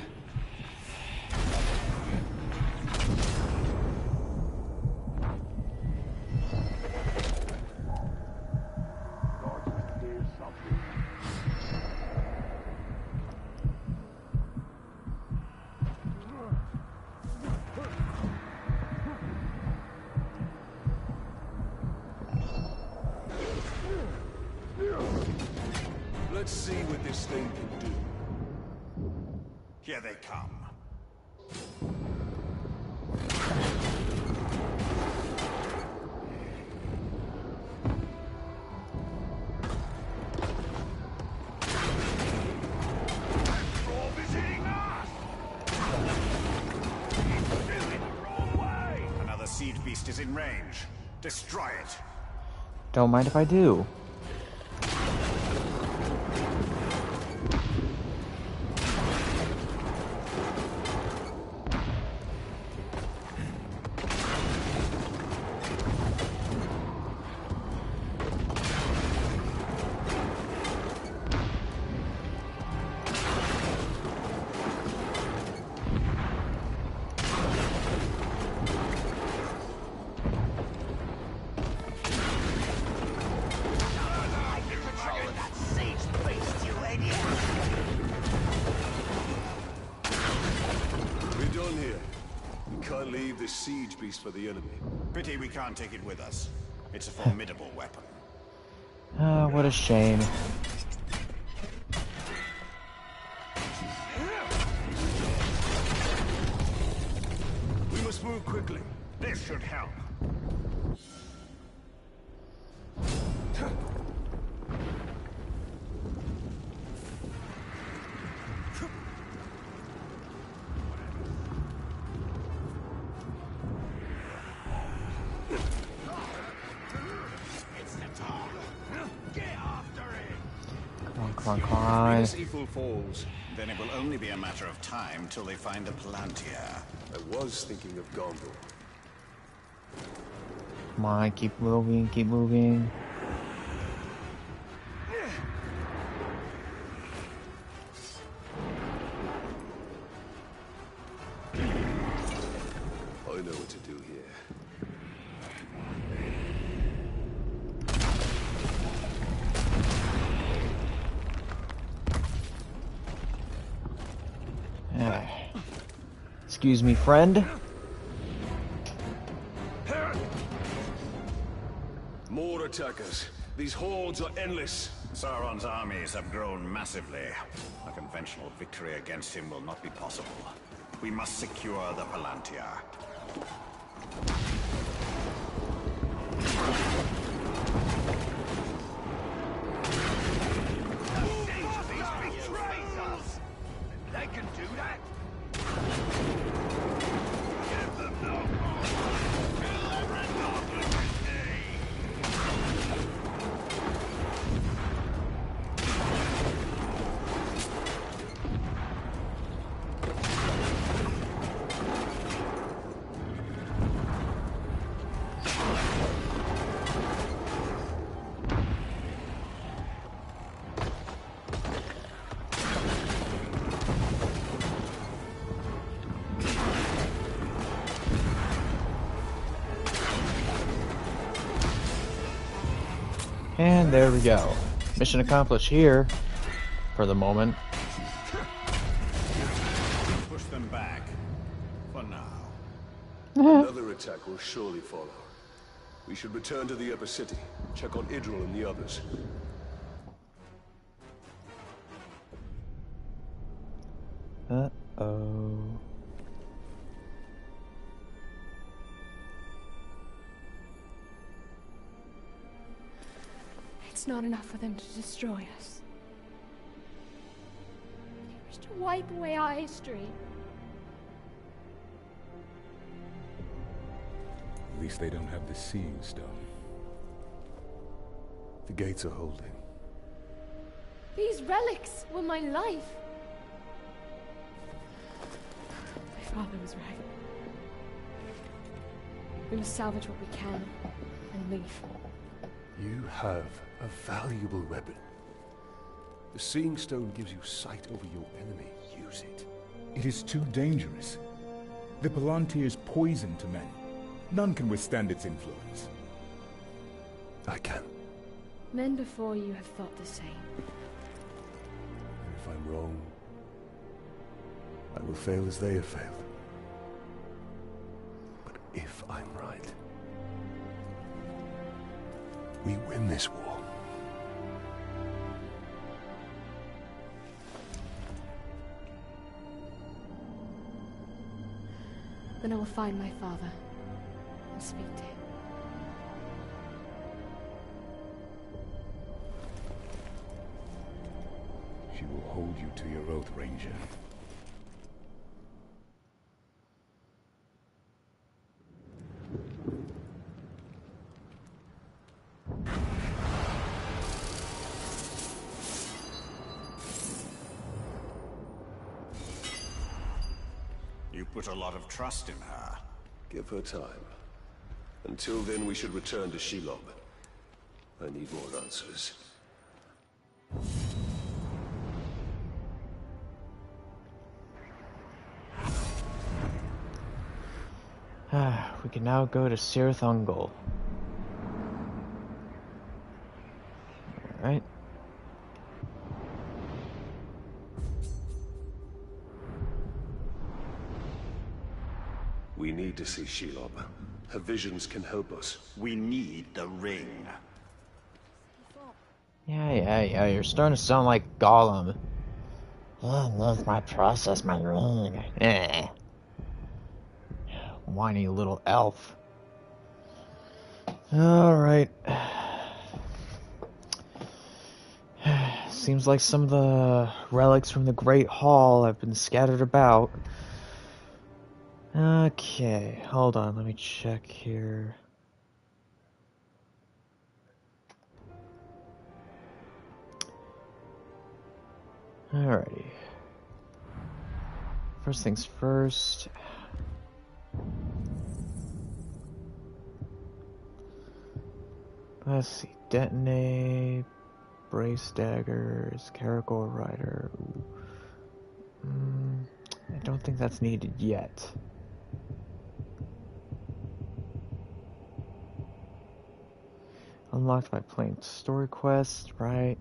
Let's see what this thing can do. Here they come. Another siege beast is in range. Destroy it. Don't mind if I do. Siege beast for the enemy. Pity we can't take it with us. It's a formidable weapon. Ah, what a shame. We must move quickly. This should help. Come on. Evil falls. Then it will only be a matter of time till they find the Palantir. I was thinking of Gondor. Come on, keep moving, keep moving. I know what to do here. Excuse me, friend. More attackers. These hordes are endless. Sauron's armies have grown massively. A conventional victory against him will not be possible. We must secure the Palantir. They can do that? And there we go. Mission accomplished here, for the moment. Push them back. For now. Another attack will surely follow. We should return to the upper city. Check on Idril and the others. Uh-oh. It's not enough for them to destroy us. They wish to wipe away our history. At least they don't have the Seeing Stone. The gates are holding. These relics were my life. father was right. We must salvage what we can and leave. You have a valuable weapon. The Seeing Stone gives you sight over your enemy. Use it. It is too dangerous. The Palantir is poison to men. None can withstand its influence. I can. Men before you have thought the same. And if I'm wrong, I will fail as they have failed. But if I'm right, we win this war. Then I will find my father and speak to him. She will hold you to your oath, Ranger. You put a lot of trust in her. Give her time. Until then, we should return to Shelob. I need more answers. We can now go to Cirith Ungol. Alright. We need to see Shelob. Her visions can help us. We need the ring. Yeah, you're starting to sound like Gollum. Oh, love my process, my ring. Whiny little elf. Alright. Seems like some of the relics from the Great Hall have been scattered about. Okay, hold on, let me check here. Alrighty. First things first. Let's see. Detonate. Brace daggers. Caragor rider. I don't think that's needed yet. Unlocked by playing story quest, right?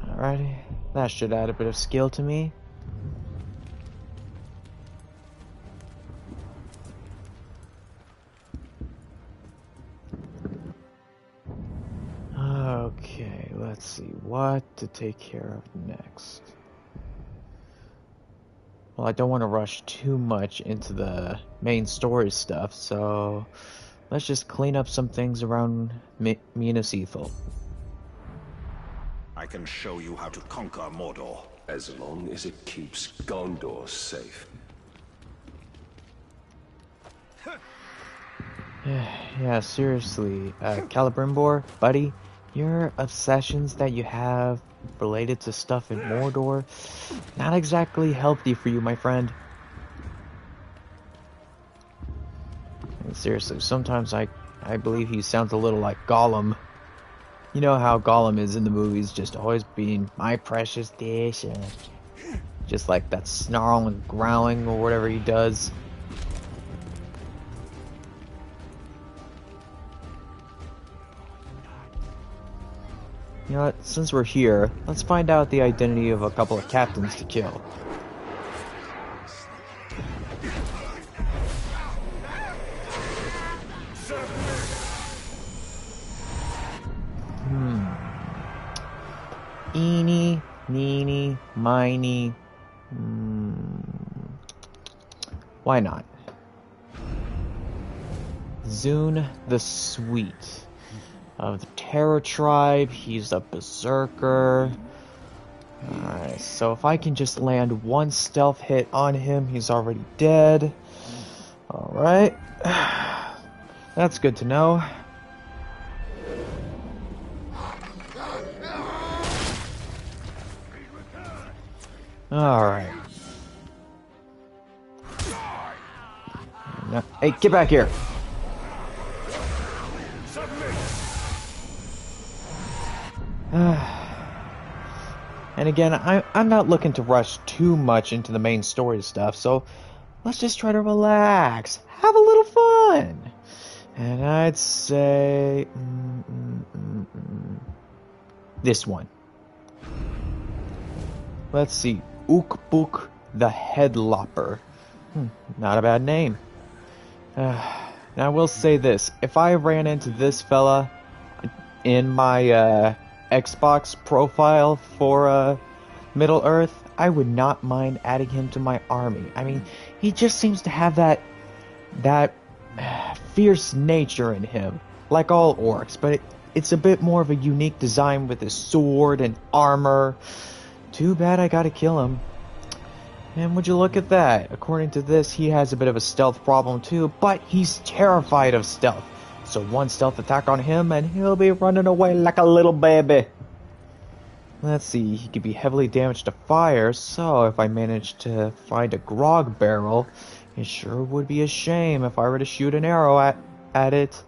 Alrighty, that should add a bit of skill to me. Okay, let's see what to take care of next. Well, I don't want to rush too much into the main story stuff, so let's just clean up some things around Minas Ithil. I can show you how to conquer Mordor. As long as it keeps Gondor safe. Yeah, seriously, Celebrimbor, buddy, your obsessions that you have related to stuff in Mordor, not exactly healthy for you, my friend. And seriously, sometimes I believe he sounds a little like Gollum. You know how Gollum is in the movies, just always being my precious dish, and just like that snarl and growling or whatever he does. You know what, since we're here, let's find out the identity of a couple of captains to kill. Eeny, meeny, miny. Why not? Zune the Sweet. of the Terror Tribe. He's a berserker. Alright, so if I can just land one stealth hit on him, he's already dead. Alright. That's good to know. Alright. Hey, get back here! And again, I'm not looking to rush too much into the main story stuff, so let's just try to relax, have a little fun. And I'd say this one. Let's see, Ukbuk the Headlopper. Not a bad name. Now I will say this: if I ran into this fella in my Xbox profile for Middle Earth, I would not mind adding him to my army. I mean, he just seems to have that fierce nature in him, like all orcs, but it's a bit more of a unique design with his sword and armor. Too bad I gotta kill him. And would you look at that? According to this, he has a bit of a stealth problem too, but he's terrified of stealth. So one stealth attack on him and he'll be running away like a little baby. Let's see, he could be heavily damaged to fire, so if I manage to find a grog barrel, it sure would be a shame if I were to shoot an arrow at it.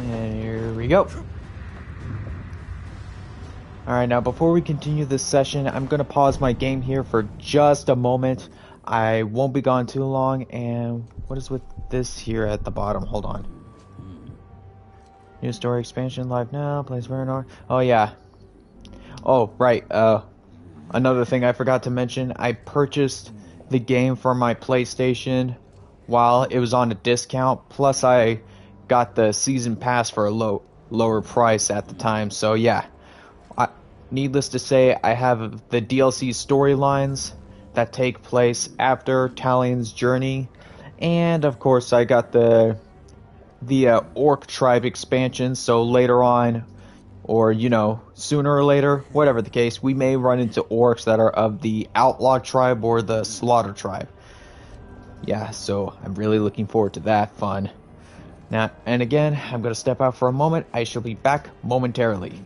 And here we go. Alright, now before we continue this session, I'm going to pause my game here for just a moment. I won't be gone too long, and what is with this here at the bottom? Hold on. New story expansion live now, plays Mordor. Oh yeah. Oh, right, another thing I forgot to mention, I purchased the game for my PlayStation while it was on a discount, plus I got the season pass for a lower price at the time, so yeah. Needless to say, I have the DLC storylines that take place after Talion's journey, and of course I got the Orc tribe expansion, so later on, or you know, sooner or later, whatever the case, we may run into orcs that are of the Outlaw tribe or the Slaughter tribe. Yeah, so I'm really looking forward to that fun. Now, and again, I'm going to step out for a moment. I shall be back momentarily.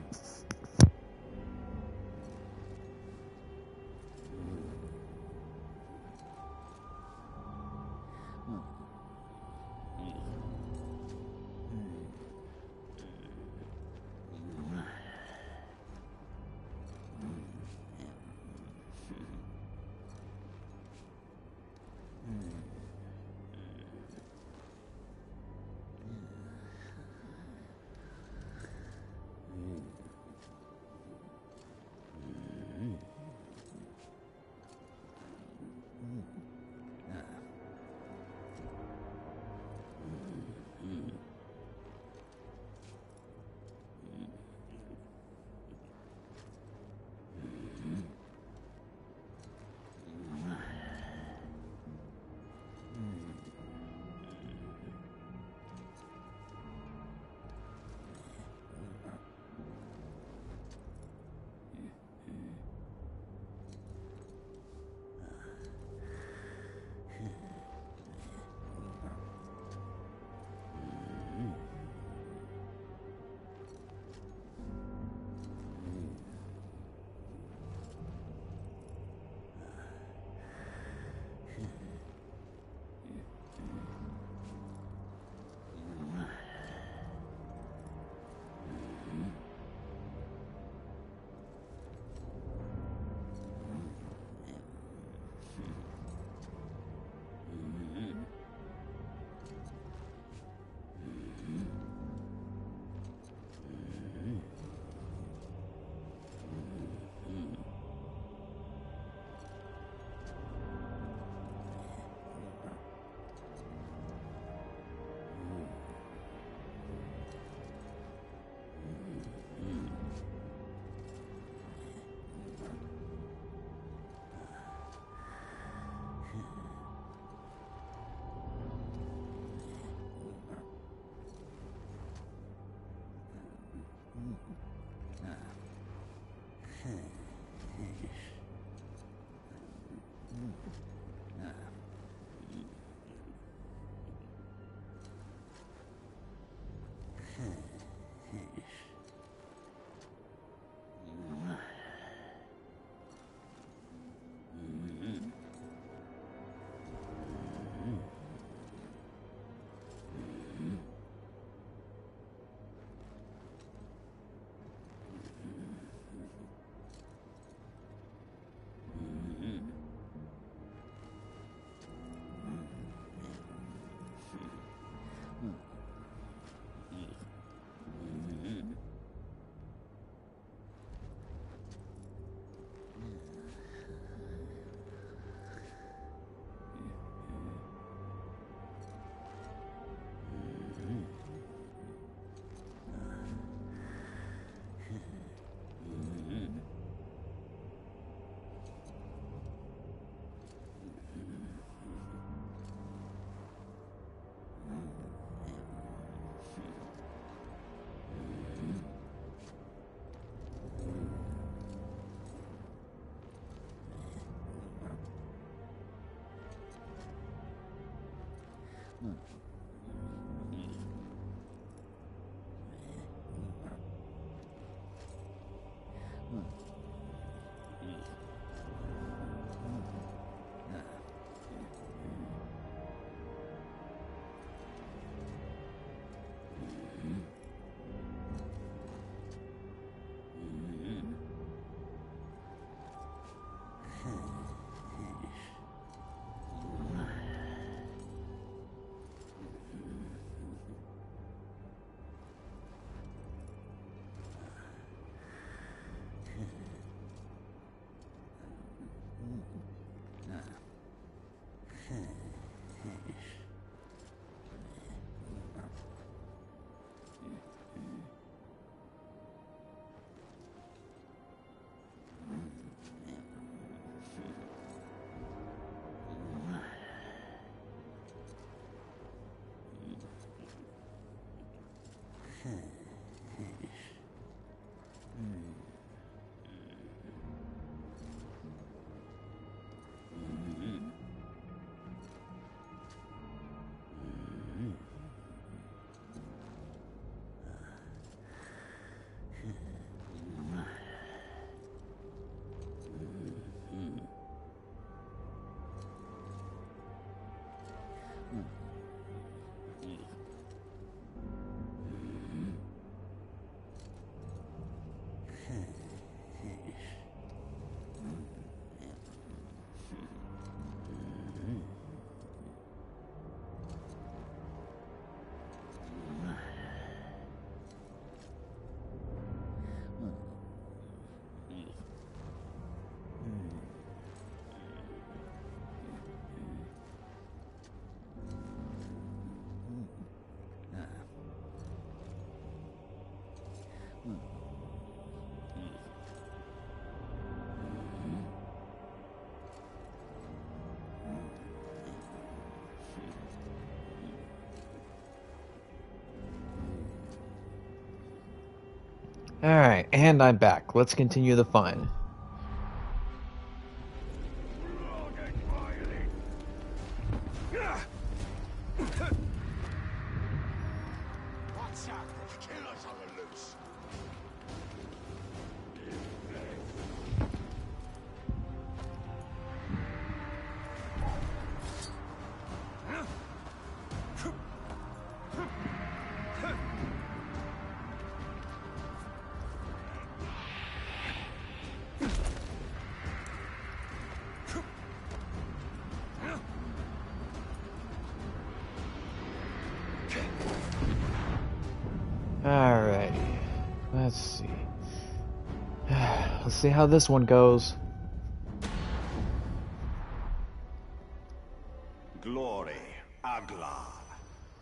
Alright, and I'm back. Let's continue the fun. Watch out, there's killers on the loose. Alrighty. Let's see. Let's see how this one goes. Glory, Aglar.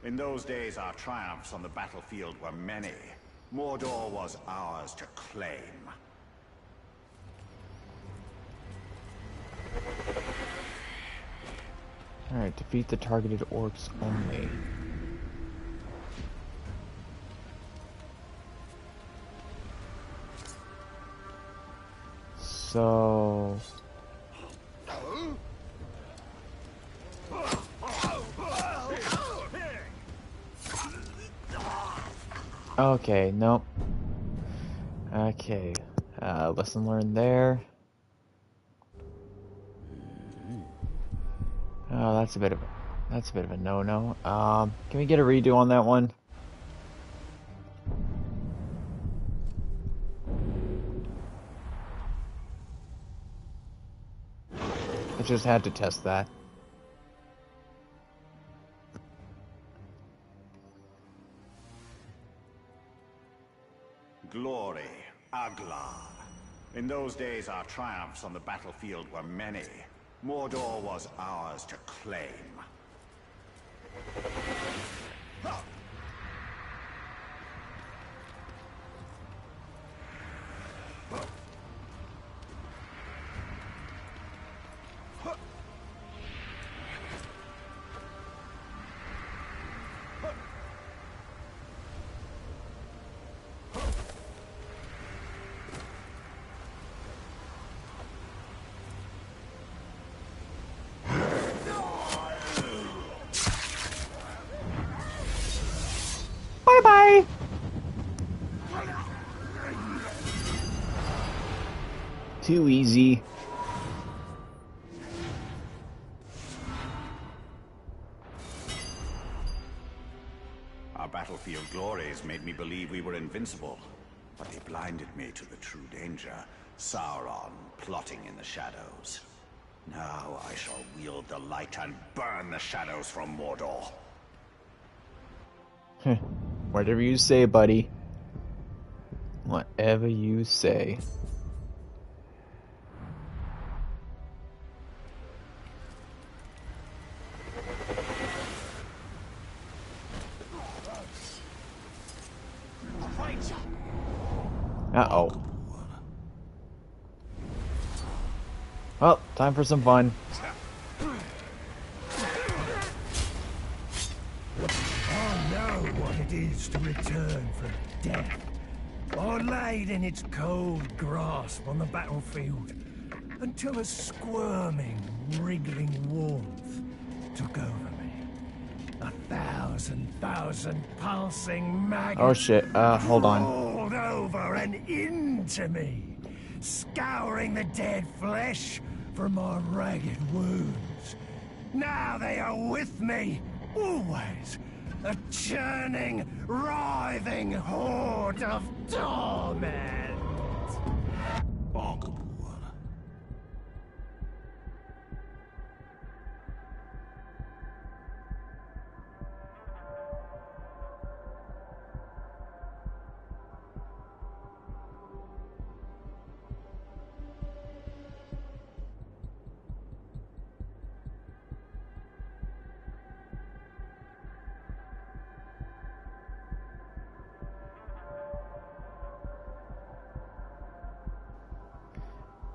In those days, our triumphs on the battlefield were many. Mordor was ours to claim. Alright, defeat the targeted orcs only. So... Okay, nope. Okay, lesson learned there. Oh, that's a bit of a no-no. Can we get a redo on that one? I just had to test that. Glory, Aglar. In those days, our triumphs on the battlefield were many. Mordor was ours to claim. Bye-bye! Too easy. Our battlefield glories made me believe we were invincible, but they blinded me to the true danger. Sauron plotting in the shadows. Now I shall wield the light and burn the shadows from Mordor. Whatever you say, buddy. Whatever you say. Uh-oh. Well, time for some fun. I know what it is to return from death. I laid in its cold grasp on the battlefield until a squirming, wriggling warmth took over me. 1,000 pulsing maggots. Oh shit, hold on. Rolled over and into me, scouring the dead flesh from my ragged wounds. Now they are with me, always. A churning, writhing horde of torment.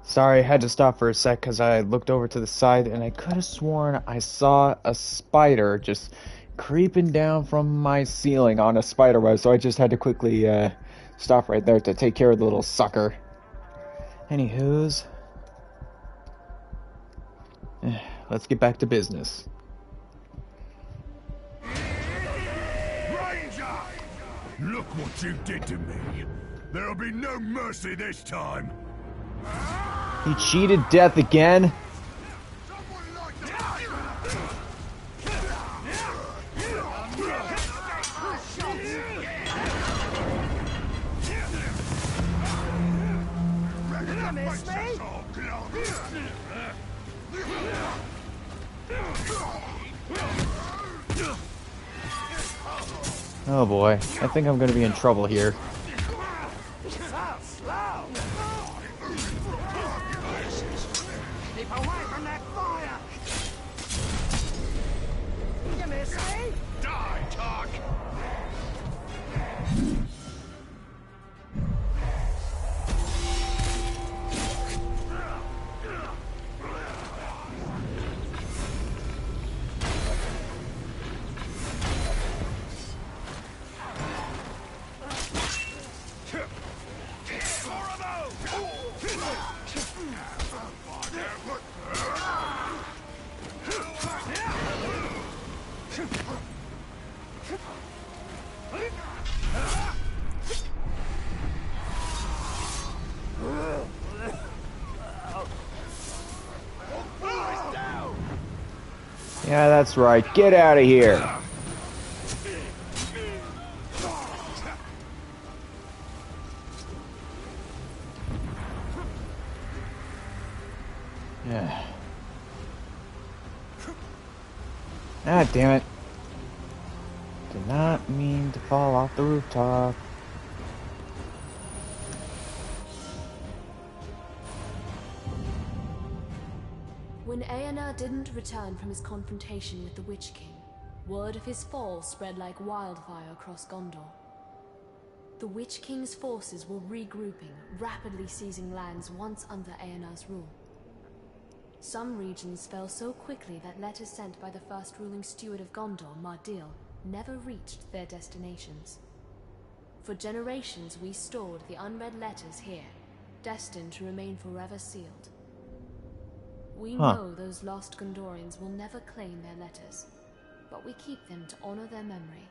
Sorry, I had to stop for a sec because I looked over to the side and I could have sworn I saw a spider just creeping down from my ceiling on a spider web, so I just had to quickly stop right there to take care of the little sucker. Anywho's, let's get back to business. Ranger! Look what you did to me. There'll be no mercy this time. He cheated death again? Oh boy, I think I'm gonna be in trouble here. Yeah, that's right. Get out of here. Yeah. Ah, damn it. Did not mean to fall off the rooftop. When Eonar didn't return from his confrontation with the Witch King, word of his fall spread like wildfire across Gondor. The Witch King's forces were regrouping, rapidly seizing lands once under Eonar's rule. Some regions fell so quickly that letters sent by the first ruling steward of Gondor, Mardil, never reached their destinations. For generations we stored the unread letters here, destined to remain forever sealed. We know those lost Gondorians will never claim their letters, but we keep them to honor their memory.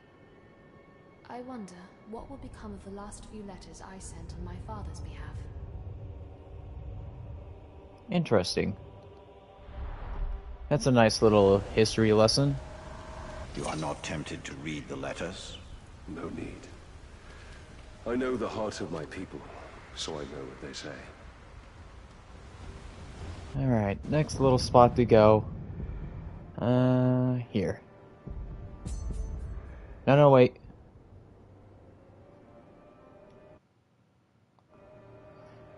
I wonder what will become of the last few letters I sent on my father's behalf. Interesting. That's a nice little history lesson. You are not tempted to read the letters? No need. I know the heart of my people, so I know what they say. Alright, next little spot to go. Here. No, wait.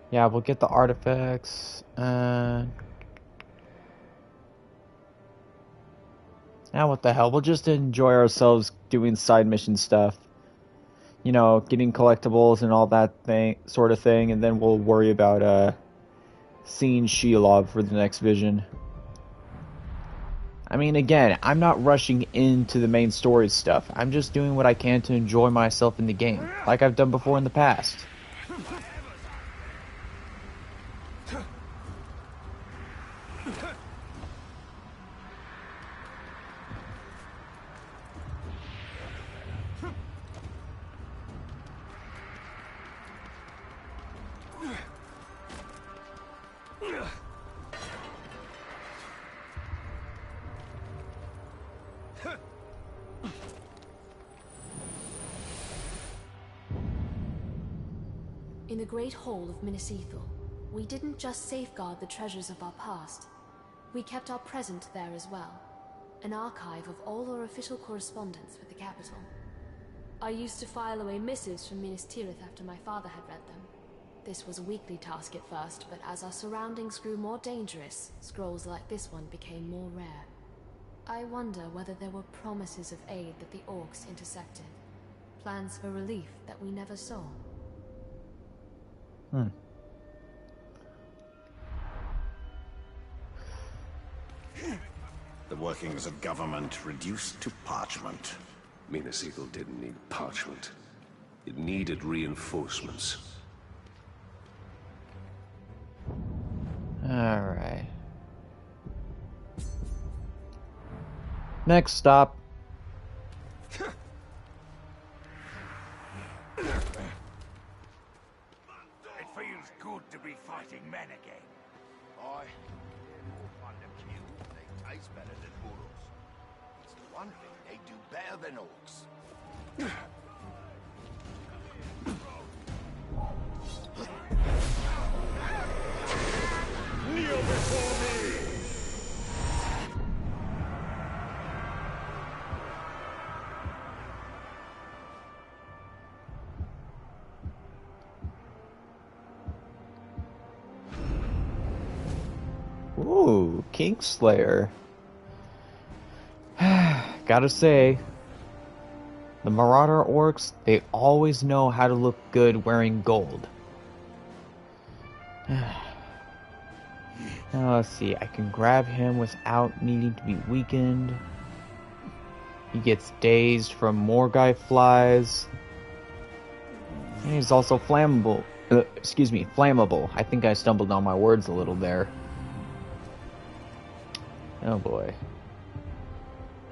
Yeah, we'll get the artifacts. Now what the hell? We'll just enjoy ourselves doing side mission stuff. You know, getting collectibles and all that sort of thing, and then we'll worry about seeing Shelob for the next vision. I mean, again, I'm not rushing into the main story stuff. I'm just doing what I can to enjoy myself in the game, like I've done before in the past. In the Great Hall of Minas Ithil, we didn't just safeguard the treasures of our past. We kept our present there as well. An archive of all our official correspondence with the capital. I used to file away missives from Minas Tirith after my father had read them. This was a weekly task at first, but as our surroundings grew more dangerous, scrolls like this one became more rare. I wonder whether there were promises of aid that the orcs intercepted. Plans for relief that we never saw. The workings of government reduced to parchment. Minas Ithil didn't need parchment. It needed reinforcements. Alright. Next stop. It feels good to be fighting men again. Aye. More fun to kill. They taste better than Boros. It's the one thing they do better than orcs. Kneel before me! Ooh, Kingslayer. Gotta say, the Marauder orcs, they always know how to look good wearing gold. Now let's see, I can grab him without needing to be weakened. He gets dazed from Morgai flies. And he's also flammable. Flammable. I think I stumbled on my words a little there. Oh boy.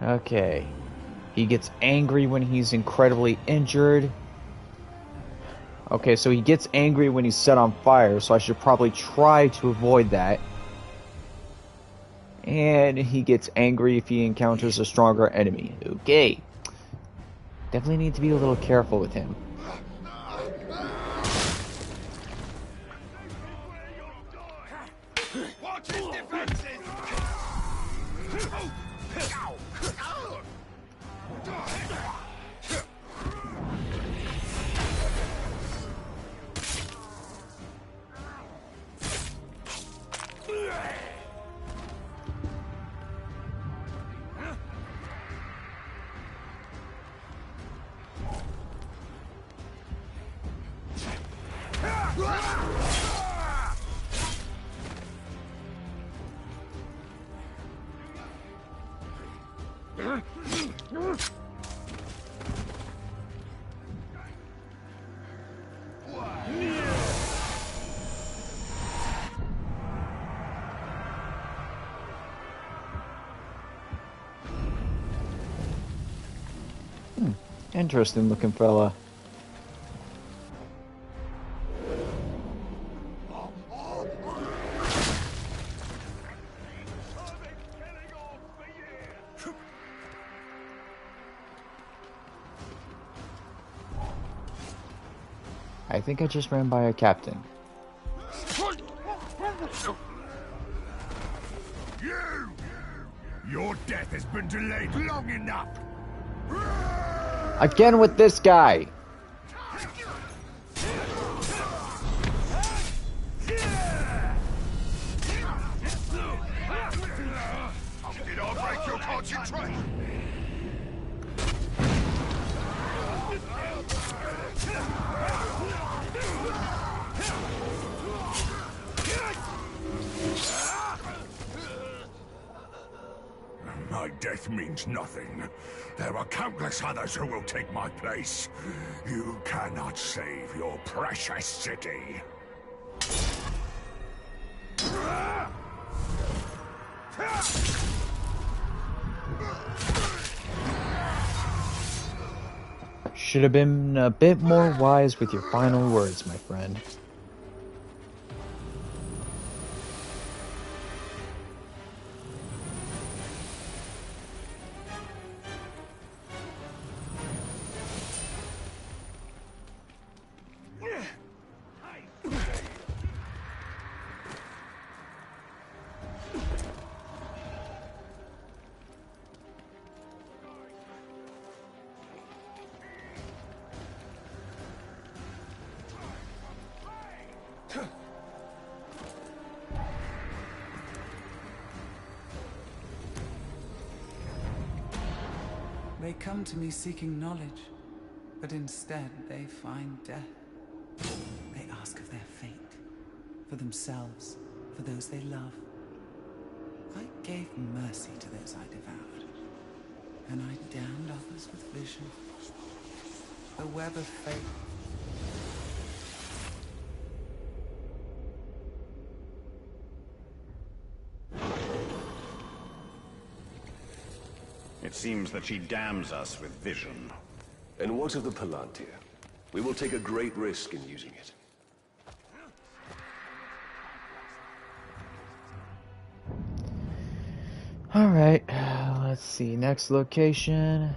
Okay. He gets angry when he's incredibly injured. Okay, so he gets angry when he's set on fire, so I should probably try to avoid that. And he gets angry if he encounters a stronger enemy. Okay. Definitely need to be a little careful with him. Watch his defenses! Interesting looking fella. I think I just ran by a captain. You! Your death has been delayed long enough! Again with this guy! Did I break your concentration? My death means nothing. There are countless others who will take my place. You cannot save your precious city. Should have been a bit more wise with your final words, my friend. They come to me seeking knowledge, but instead they find death. They ask of their fate, for themselves, for those they love. I gave mercy to those I devoured, and I damned others with vision. The web of fate. It seems that she damns us with vision. And what of the Palantir? We will take a great risk in using it. Alright, let's see. Next location.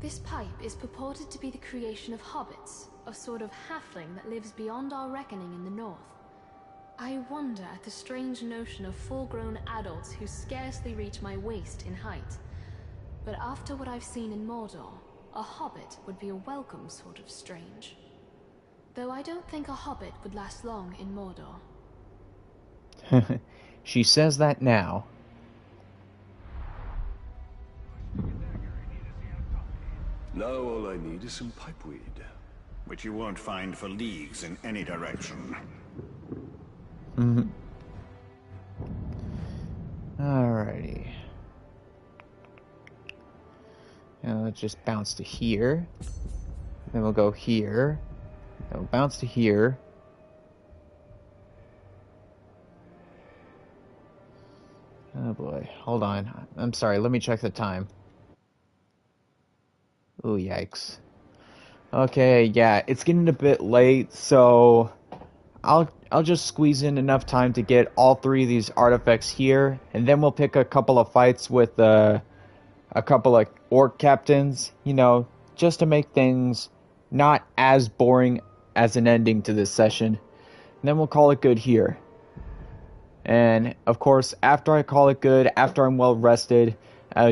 This pipe is purported to be the creation of hobbits, a sort of halfling that lives beyond our reckoning in the north. I wonder at the strange notion of full-grown adults who scarcely reach my waist in height. But after what I've seen in Mordor, a hobbit would be a welcome sort of strange. Though I don't think a hobbit would last long in Mordor. She says that now. Now all I need is some pipeweed. Which you won't find for leagues in any direction. Alrighty. Now let's just bounce to here. Then we'll go here. Then we'll bounce to here. Oh boy, hold on. I'm sorry, let me check the time. Oh, yikes. Okay, yeah, it's getting a bit late, so I'll just squeeze in enough time to get all three of these artifacts here, and then we'll pick a couple of fights with a couple of orc captains, you know, just to make things not as boring as an ending to this session. And then we'll call it good here. And, of course, after I call it good, after I'm well rested,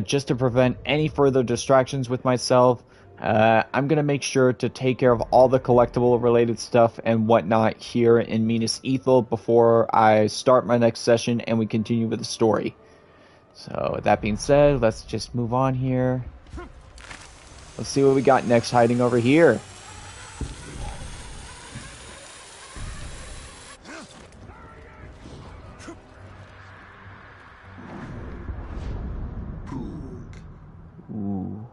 just to prevent any further distractions with myself, I'm gonna make sure to take care of all the collectible related stuff and whatnot here in Minas Ethel before I start my next session and we continue with the story. So with that being said, let's just move on here. Let's see what we got next hiding over here. Ooh.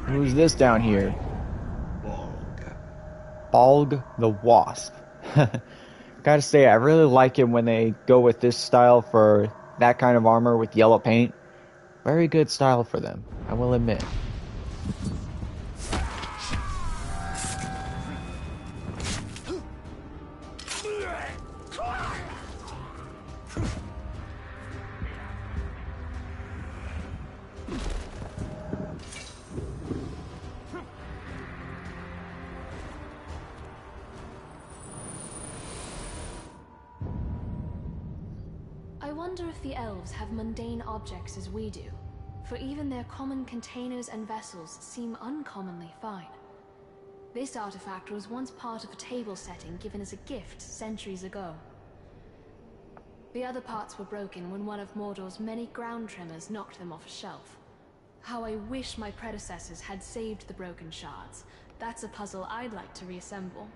Who's this down here? Balg the Wasp. Gotta say, I really like it when they go with this style for that kind of armor with yellow paint. Very good style for them, I will admit. I wonder if the elves have mundane objects as we do, for even their common containers and vessels seem uncommonly fine. This artifact was once part of a table setting given as a gift centuries ago. The other parts were broken when one of Mordor's many ground tremors knocked them off a shelf. How I wish my predecessors had saved the broken shards. That's a puzzle I'd like to reassemble.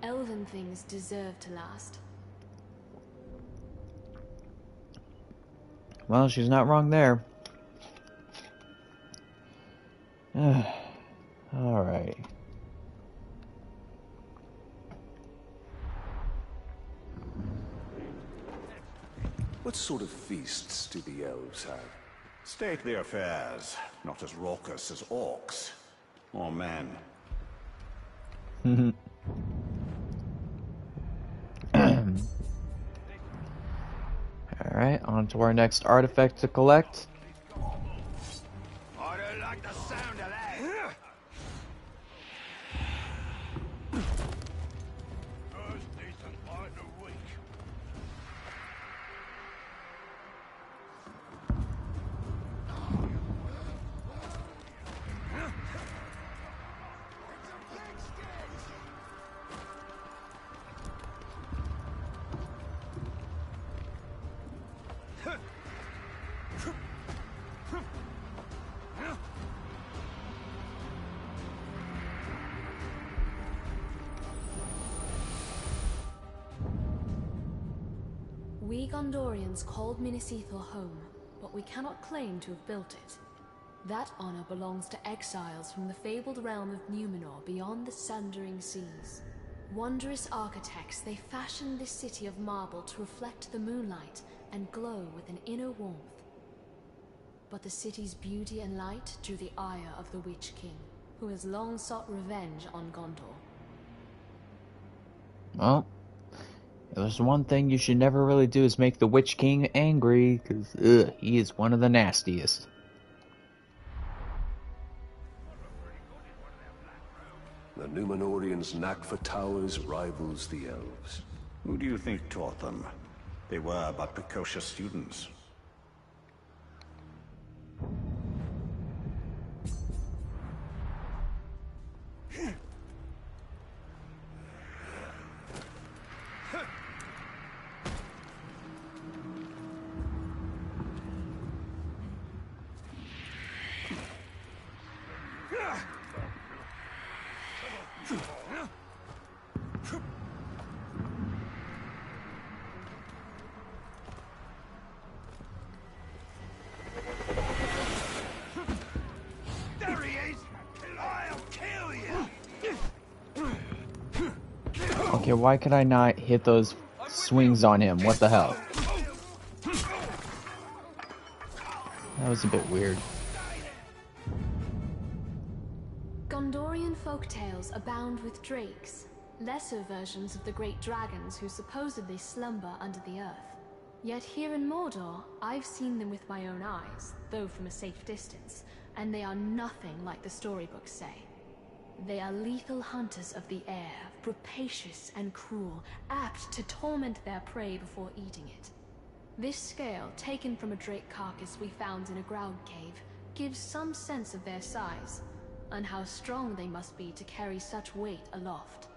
Elven things deserve to last. Well, she's not wrong there. Alright. What sort of feasts do the elves have? Stately affairs, not as raucous as orcs or men. Alright, on to our next artifact to collect. I don't like the sound of that. First decent fight in a week. We Gondorians called Minas Ethel home, but we cannot claim to have built it. That honor belongs to exiles from the fabled realm of Numenor beyond the sundering seas. Wondrous architects, they fashioned this city of marble to reflect the moonlight and glow with an inner warmth. But the city's beauty and light drew the ire of the Witch King, who has long sought revenge on Gondor. Well, if there's one thing you should never really do is make the Witch King angry, because he is one of the nastiest. The Numenorians' knack for towers rivals the elves. Who do you think taught them? They were but precocious students. There he is! I'll kill you! Okay, why could I not hit those swings on him? What the hell? That was a bit weird. Gondorian folktales abound with drakes, lesser versions of the great dragons who supposedly slumber under the earth. Yet here in Mordor, I've seen them with my own eyes, though from a safe distance, and they are nothing like the storybooks say. They are lethal hunters of the air, rapacious and cruel, apt to torment their prey before eating it. This scale, taken from a drake carcass we found in a ground cave, gives some sense of their size, and how strong they must be to carry such weight aloft.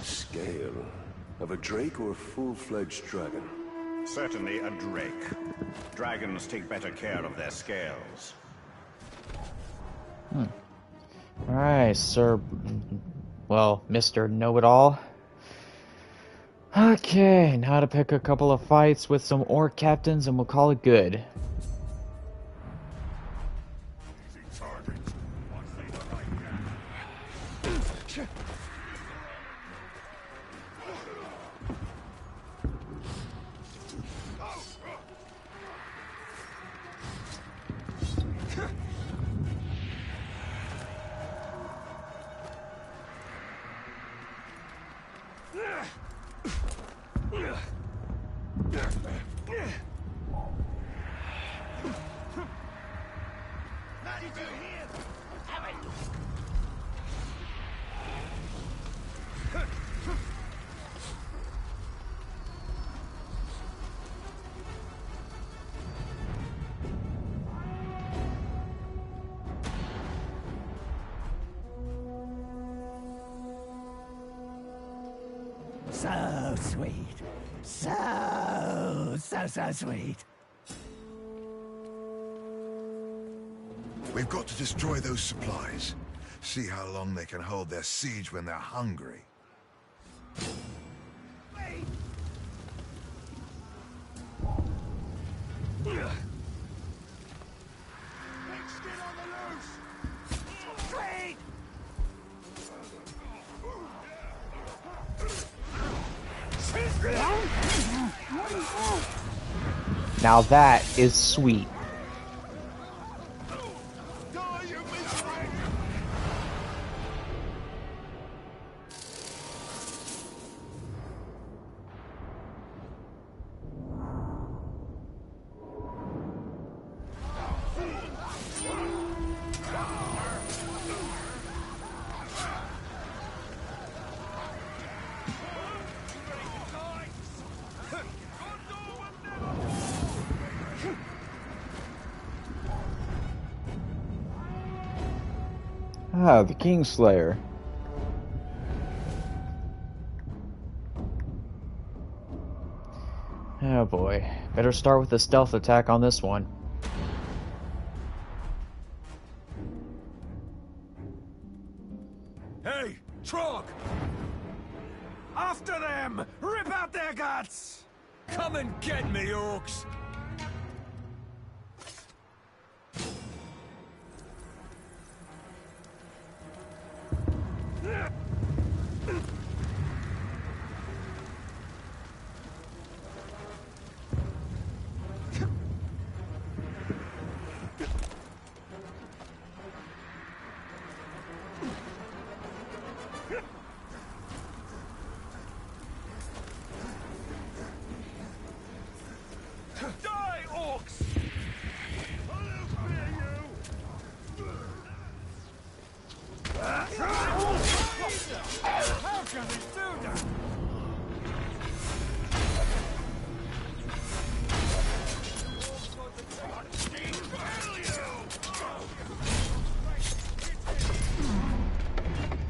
Scale. Of a drake or a full-fledged dragon? Certainly a drake. Dragons take better care of their scales. Alright, Sir... Well, Mr. Know-It-All. Okay, now to pick a couple of fights with some orc captains and we'll call it good. So sweet. So sweet. We've got to destroy those supplies. See how long they can hold their siege when they're hungry. Now that is sweet. Ah, the Kingslayer. Oh boy. Better start with a stealth attack on this one. Hey, Trog! After them! Rip out their guts! Come and get me, orcs! Die, orcs! How can we do that?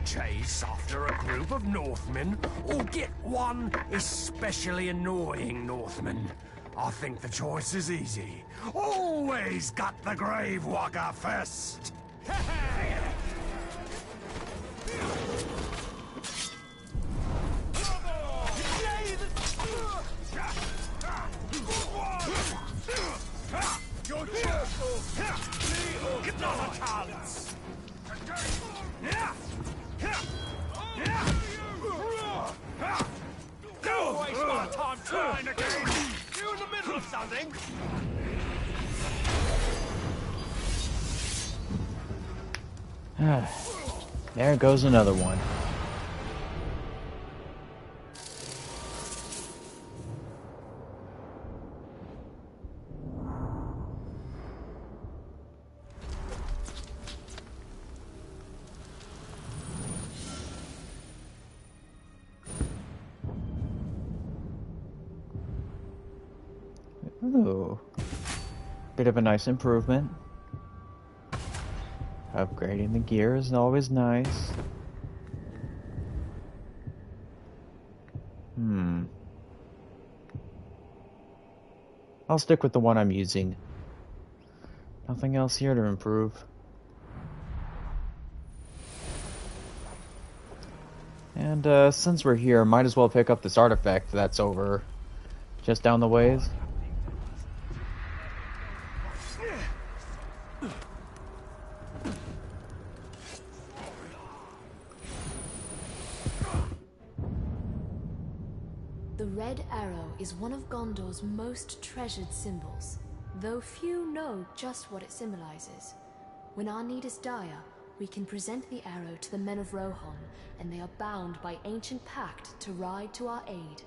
Chase after a group of Northmen, or get one especially annoying Northman? I think the choice is easy. Always got the gravewalker first. You're Get not a chance. Don't waste my time trying again. You in the middle of something? There goes another one. Ooh. Bit of a nice improvement. Upgrading the gear is always nice. I'll stick with the one I'm using. Nothing else here to improve. And since we're here, might as well pick up this artifact that's over just down the ways. The Red Arrow is one of Gondor's most treasured symbols, though few know just what it symbolizes. When our need is dire, we can present the arrow to the men of Rohan, and they are bound by ancient pact to ride to our aid.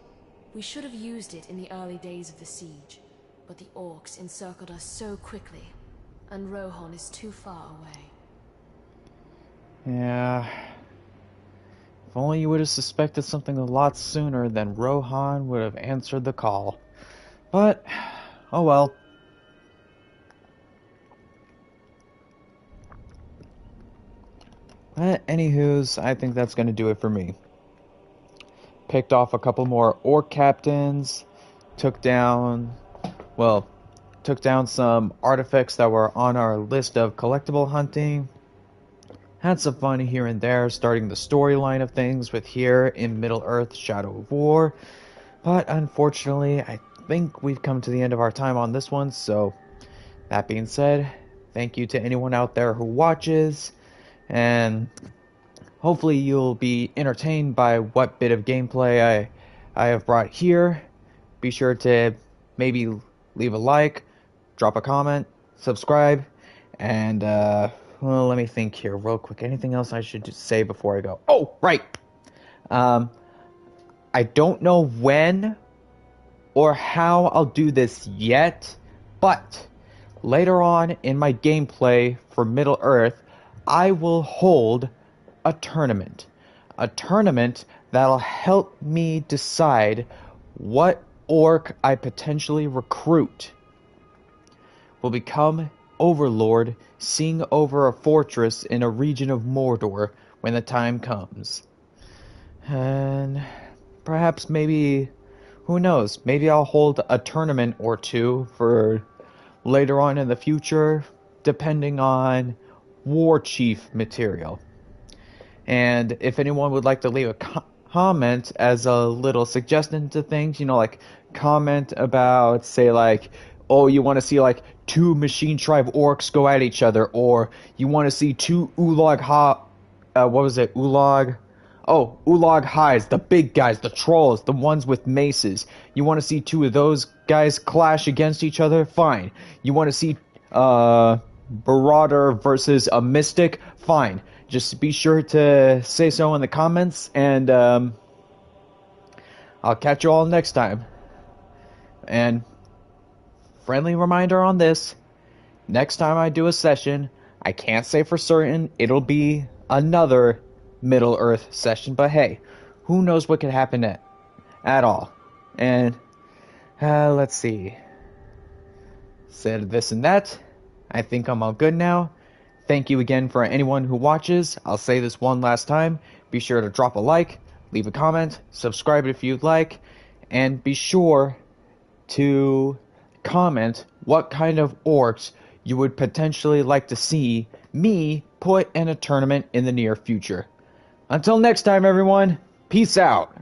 We should have used it in the early days of the siege, but the orcs encircled us so quickly, and Rohan is too far away. Yeah. If only you would have suspected something a lot sooner, then Rohan would have answered the call. But, oh well. Anywho's, I think that's going to do it for me. Picked off a couple more orc captains, took down some artifacts that were on our list of collectible hunting. Had some fun here and there, starting the storyline of things with here in Middle-earth Shadow of War. But unfortunately, I think we've come to the end of our time on this one, so that being said, thank you to anyone out there who watches, and hopefully you'll be entertained by what bit of gameplay I have brought here. Be sure to maybe leave a like, drop a comment, subscribe, and well, let me think here real quick. Anything else I should say before I go? Oh, right! I don't know when or how I'll do this yet, but later on in my gameplay for Middle-earth, I will hold a tournament. A tournament that'll help me decide what orc I potentially recruit will become Overlord, seeing over a fortress in a region of Mordor when the time comes. And perhaps maybe, who knows, maybe I'll hold a tournament or two for later on in the future, depending on war chief material. And if anyone would like to leave a comment as a little suggestion to things, like comment about, say, like, oh, you want to see like 2 machine tribe orcs go at each other, or you want to see 2 Ulog Ulog Highs, the big guys, the trolls, the ones with maces. You want to see 2 of those guys clash against each other? Fine. You want to see Marauder versus a Mystic? Fine. Just be sure to say so in the comments, and I'll catch you all next time. And friendly reminder on this, next time I do a session, I can't say for certain it'll be another Middle-earth session, but hey, who knows what could happen at all. And let's see. Said this and that. I think I'm all good now. Thank you again for anyone who watches. I'll say this one last time. Be sure to drop a like, leave a comment, subscribe if you'd like, and be sure to comment what kind of orcs you would potentially like to see me put in a tournament in the near future. Until next time, everyone, peace out.